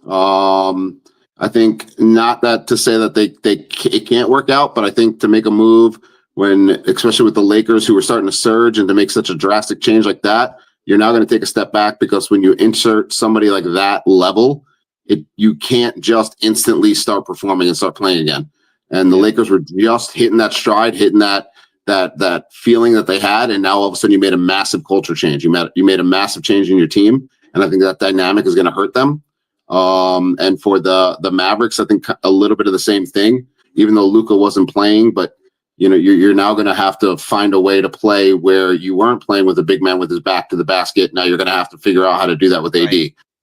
I think not that to say that it can't work out, but I think to make a move when, especially with the Lakers who were starting to surge, and to make such a drastic change like that, you're now going to take a step back, because when you insert somebody like that level, you can't just instantly start performing and start playing again. And the Lakers were just hitting that stride, hitting that feeling that they had, and now all of a sudden you made a massive culture change. You made a massive change in your team, and I think that dynamic is going to hurt them. And for the Mavericks, I think a little bit of the same thing, even though Luka wasn't playing, but you're now going to have to find a way to play where you weren't playing with a big man with his back to the basket. Now you're going to have to figure out how to do that with AD.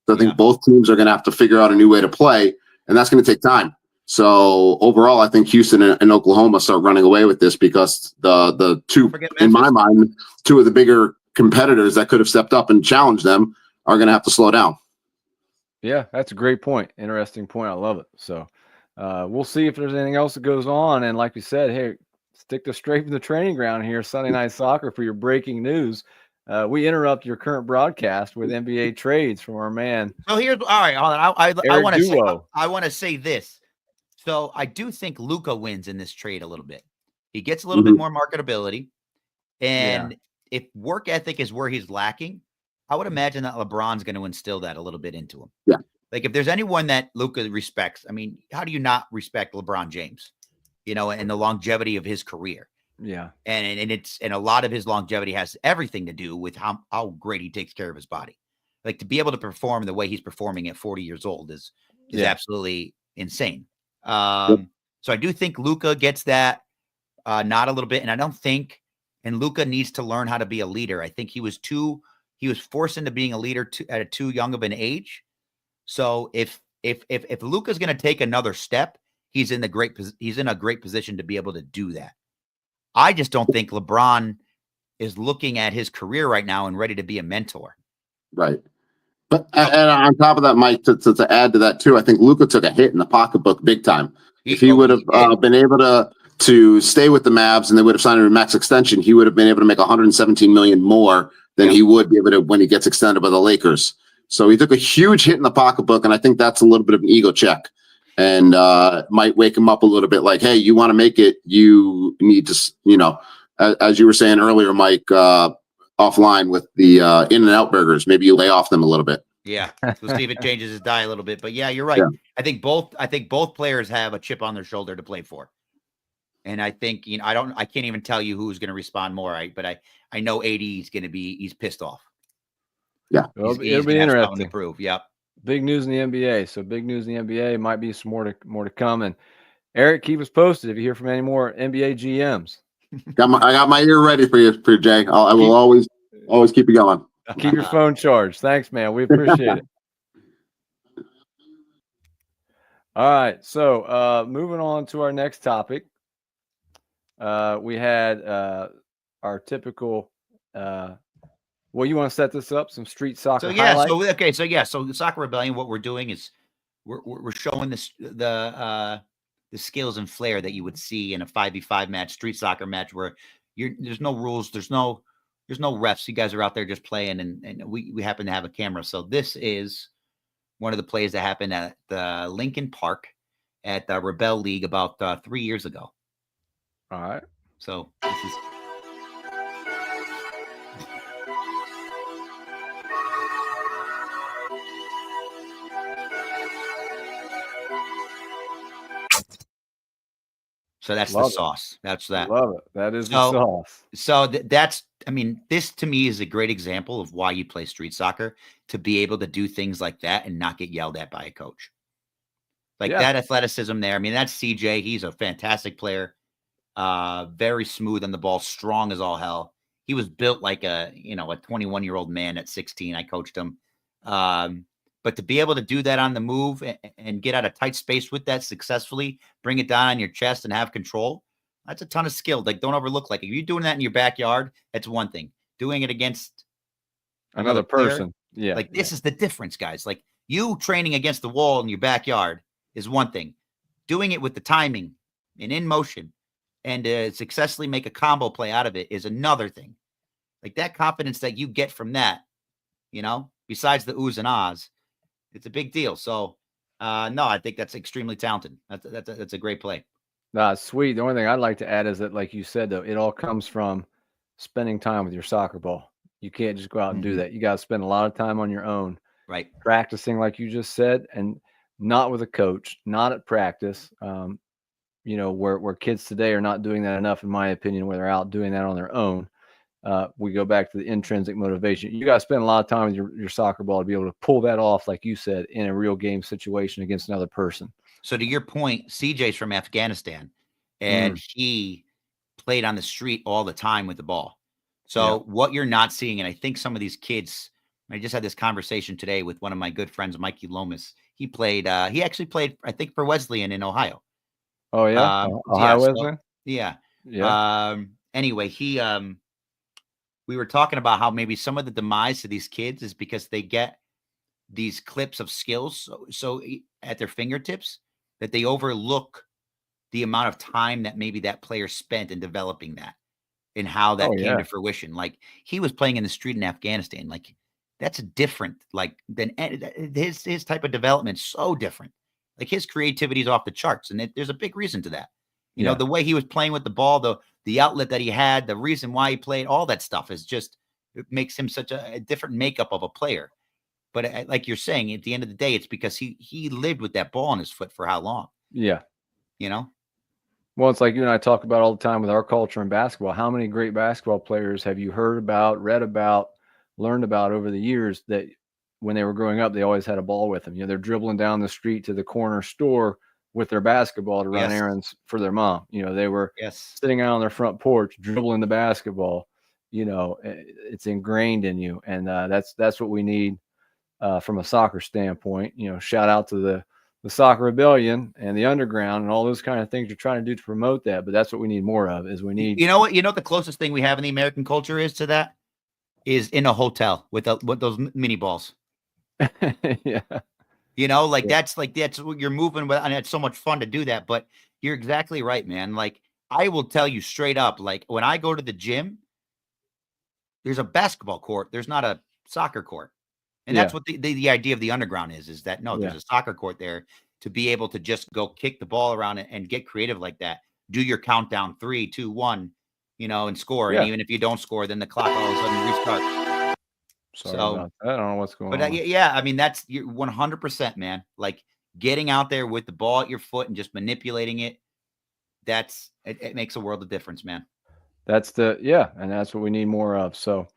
So I think both teams are going to have to figure out a new way to play, and that's going to take time. So overall, I think Houston and Oklahoma start running away with this, because the two, in my mind, two of the bigger competitors that could have stepped up and challenged them are going to have to slow down. Yeah, that's a great point. Interesting point. I love it. So we'll see if there's anything else that goes on. And like we said, hey, stick to Straight from the Training Ground here, Sunday Night Soccer, for your breaking news. We interrupt your current broadcast with NBA trades from our man. So here's all right. I want to say this. So I do think Luka wins in this trade a little bit. He gets a little bit more marketability, and if work ethic is where he's lacking, I would imagine that LeBron's going to instill that a little bit into him. Yeah. Like, if there's anyone that Luka respects, I mean, how do you not respect LeBron James? And the longevity of his career. Yeah. And a lot of his longevity has everything to do with how great he takes care of his body. Like to be able to perform the way he's performing at 40 years old is absolutely insane. So I do think Luka gets that nod a little bit, and I don't think, and Luka needs to learn how to be a leader. I think he was forced into being a leader at too young of an age. So if Luka's going to take another step, he's in a great position to be able to do that. I just don't think LeBron is looking at his career right now and ready to be a mentor. Right. But and on top of that, Mike, to add to that too, I think Luka took a hit in the pocketbook big time. If he would have been able to stay with the Mavs and they would have signed a max extension, he would have been able to make 117 million more than he would be able to when he gets extended by the Lakers. So he took a huge hit in the pocketbook, and I think that's a little bit of an ego check, and might wake him up a little bit. Like, hey, you want to make it, you need to, as you were saying earlier, Mike, offline with the In-N-Out burgers, maybe you lay off them a little bit. Yeah, we'll see if it changes his diet a little bit. But yeah, you're right. Yeah. I think both players have a chip on their shoulder to play for. And I think, I can't even tell you who's going to respond more, right? But I know AD is going to he's pissed off. Yeah. It'll be interesting. To prove. Yep. Big news in the NBA. So big news in the NBA. Might be some more to come. And Eric, keep us posted if you hear from any more NBA GMs. I got my ear ready for you, Jay. I will always keep you going. Keep your phone charged. Thanks, man. We appreciate it. All right. So moving on to our next topic. We had our typical well, you want to set this up, some street soccer highlights? So the Soccer Rebellion, what we're doing is we're showing the skills and flair that you would see in a 5v5 match, street soccer match, where there's no rules, there's no refs. You guys are out there just playing, and we happen to have a camera. So this is one of the plays that happened at the Lincoln Park at the Rebel League about 3 years ago. All right. So this is. So that's the sauce. That's that. Love it. That is the sauce. So this to me is a great example of why you play street soccer, to be able to do things like that and not get yelled at by a coach. That athleticism there. I mean, that's CJ. He's a fantastic player. Very smooth on the ball, strong as all hell. He was built like a 21-year-old man at 16. I coached him. But to be able to do that on the move and get out of tight space with that successfully, bring it down on your chest and have control, that's a ton of skill. Like, don't overlook. Like, if you're doing that in your backyard, that's one thing. Doing it against another person, this is the difference, guys. Like, you training against the wall in your backyard is one thing. Doing it with the timing and in motion and to successfully make a combo play out of it is another thing. Like, that confidence that you get from that, besides the oohs and ahs, it's a big deal. So, no, I think that's extremely talented. That's a great play. Sweet. The only thing I'd like to add is that, like you said, though, it all comes from spending time with your soccer ball. You can't just go out and do that. You got to spend a lot of time on your own, right? Practicing, like you just said, and not with a coach, not at practice. Where kids today are not doing that enough, in my opinion, where they're out doing that on their own. We go back to the intrinsic motivation. You got to spend a lot of time with your soccer ball to be able to pull that off, like you said, in a real game situation against another person. So to your point, CJ's from Afghanistan, and he played on the street all the time with the ball. So what you're not seeing, and I think some of these kids, I just had this conversation today with one of my good friends, Mikey Lomas. He actually played, I think, for Wesleyan in Ohio. Oh, yeah? Ohio Wesleyan? Yeah. Anyway, we were talking about how maybe some of the demise to these kids is because they get these clips of skills so at their fingertips that they overlook the amount of time that maybe that player spent in developing that and how that came to fruition. Like, he was playing in the street in Afghanistan. Like, that's different, than his type of development. So different. Like, his creativity is off the charts, and there's a big reason to that. You know, the way he was playing with the ball, the outlet that he had, the reason why he played, all that stuff is just, it makes him such a different makeup of a player. But like you're saying, at the end of the day, it's because he lived with that ball in his foot for how long? Yeah. Well, it's like you and I talk about all the time with our culture in basketball. How many great basketball players have you heard about, read about, learned about over the years that when they were growing up, they always had a ball with them? You know, they're dribbling down the street to the corner store with their basketball to run Yes. errands for their mom. You know, they were Yes. sitting out on their front porch dribbling the basketball. You know, it's ingrained in you, and that's what we need from a soccer standpoint. You know, shout out to the Soccer Rebellion and the Underground and all those kind of things you're trying to do to promote that. But that's what we need more of. Is we need. You know what? You know what the closest thing we have in the American culture is to that is in a hotel with those mini balls. Yeah. You know, like that's what you're moving with, and it's so much fun to do that. But you're exactly right, man. Like I will tell you straight up, like when I go to the gym, there's a basketball court. There's not a soccer court. And that's what the idea of the Underground is that no, there's a soccer court there to be able to just go kick the ball around and get creative like that. Do your countdown 3, 2, 1, you know, and score. And even if you don't score, then the clock all of a sudden restarts. Sorry about that. I don't know what's going on. But yeah, I mean, that's you're 100%, man. Like getting out there with the ball at your foot and just manipulating it. It makes a world of difference, man. And that's what we need more of. So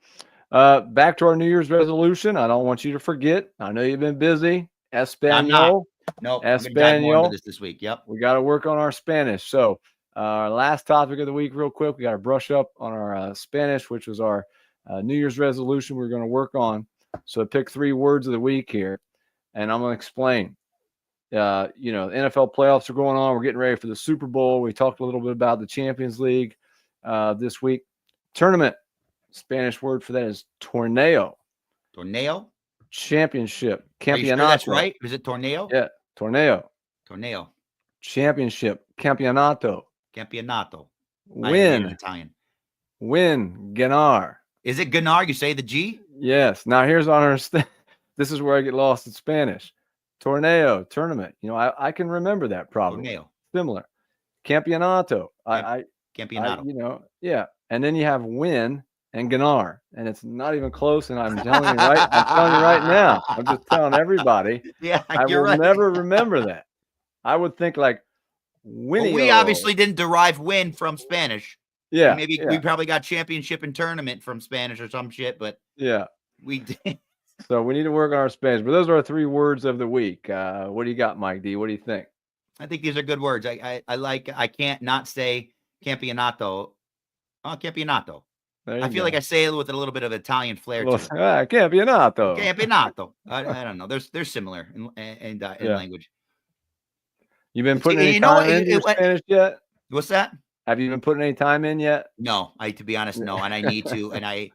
back to our New Year's resolution. I don't want you to forget. I know you've been busy. Espanol. No, Espanol. This week. Yep. We got to work on our Spanish. So our last topic of the week, real quick, we got to brush up on our Spanish, which was our New Year's resolution we're going to work on. So pick 3 words of the week here, and I'm going to explain. You know, the NFL playoffs are going on. We're getting ready for the Super Bowl. We talked a little bit about the Champions League this week. Tournament. Spanish word for that is torneo. Torneo? Championship. Campeonato. Are you sure that's right? Is it torneo? Yeah. Torneo. Torneo. Championship. Campeonato. Campeonato. Win. Italian. Win. Ganar. Is it ganar? You say the G? Yes. Now here's on our this is where I get lost in Spanish. Torneo. Tournament. You know, I can remember that probably. Torneo. Similar. Campeonato. Campeonato. You know, yeah. And then you have win and ganar, and it's not even close. And I'm telling you right now. I'm just telling everybody. Yeah, I will never remember that. I would think like winning. Well, we obviously didn't derive win from Spanish. Yeah, maybe we probably got championship and tournament from Spanish or some shit, but yeah, we did. So we need to work on our Spanish. But those are our 3 words of the week. What do you got, Mike D? What do you think? I think these are good words. I like. I can't not say campeonato. Oh, campeonato. I feel like I say it with a little bit of Italian flair to it. Campeonato. Campeonato. I don't know. They're similar in language. You've been putting any time into your Spanish yet? What's that? Have you been putting any time in yet? No, to be honest, no. And I need to. And I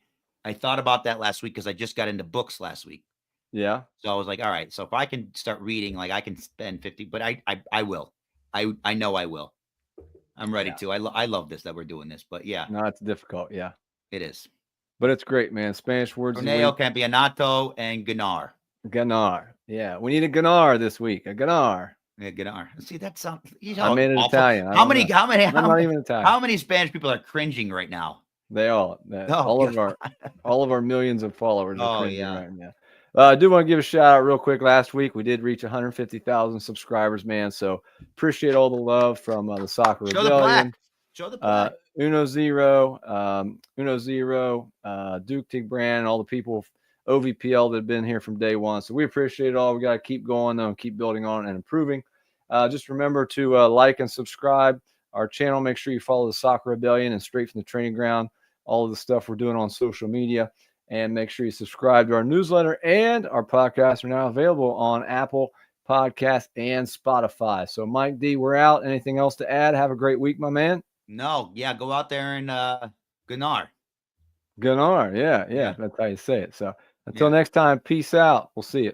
thought about that last week because I just got into books last week. Yeah. So I was like, all right. So if I can start reading, like I can spend 50, but I will. I know I will. I'm ready to. I love this that we're doing this, but yeah. No, it's difficult. Yeah. It is. But it's great, man. Spanish words. Torneo, campeonato, and ganar. Ganar. Yeah. We need a ganar this week. A ganar. Yeah, ganar. See, that sounds. I made it Italian. How many? I'm not even Italian. How many Spanish people are cringing right now? They all. All of our millions of followers are cringing right now. I do want to give a shout out real quick. Last week we did reach 150,000 subscribers, man. So appreciate all the love from the Soccer Rebellion. Show the black. Uno Zero, Duke Tig Brand, all the people OVPL that have been here from day one. So we appreciate it all. We got to keep going though and keep building on and improving. Just remember to like and subscribe our channel. Make sure you follow the Soccer Rebellion and Straight from the Training Ground, all of the stuff we're doing on social media. And make sure you subscribe to our newsletter, and our podcasts are now available on Apple Podcasts and Spotify. So Mike D, we're out. Anything else to add? Have a great week, my man. No, yeah, go out there and ganar. Ganar, yeah, that's how you say it. So until next time, peace out. We'll see you.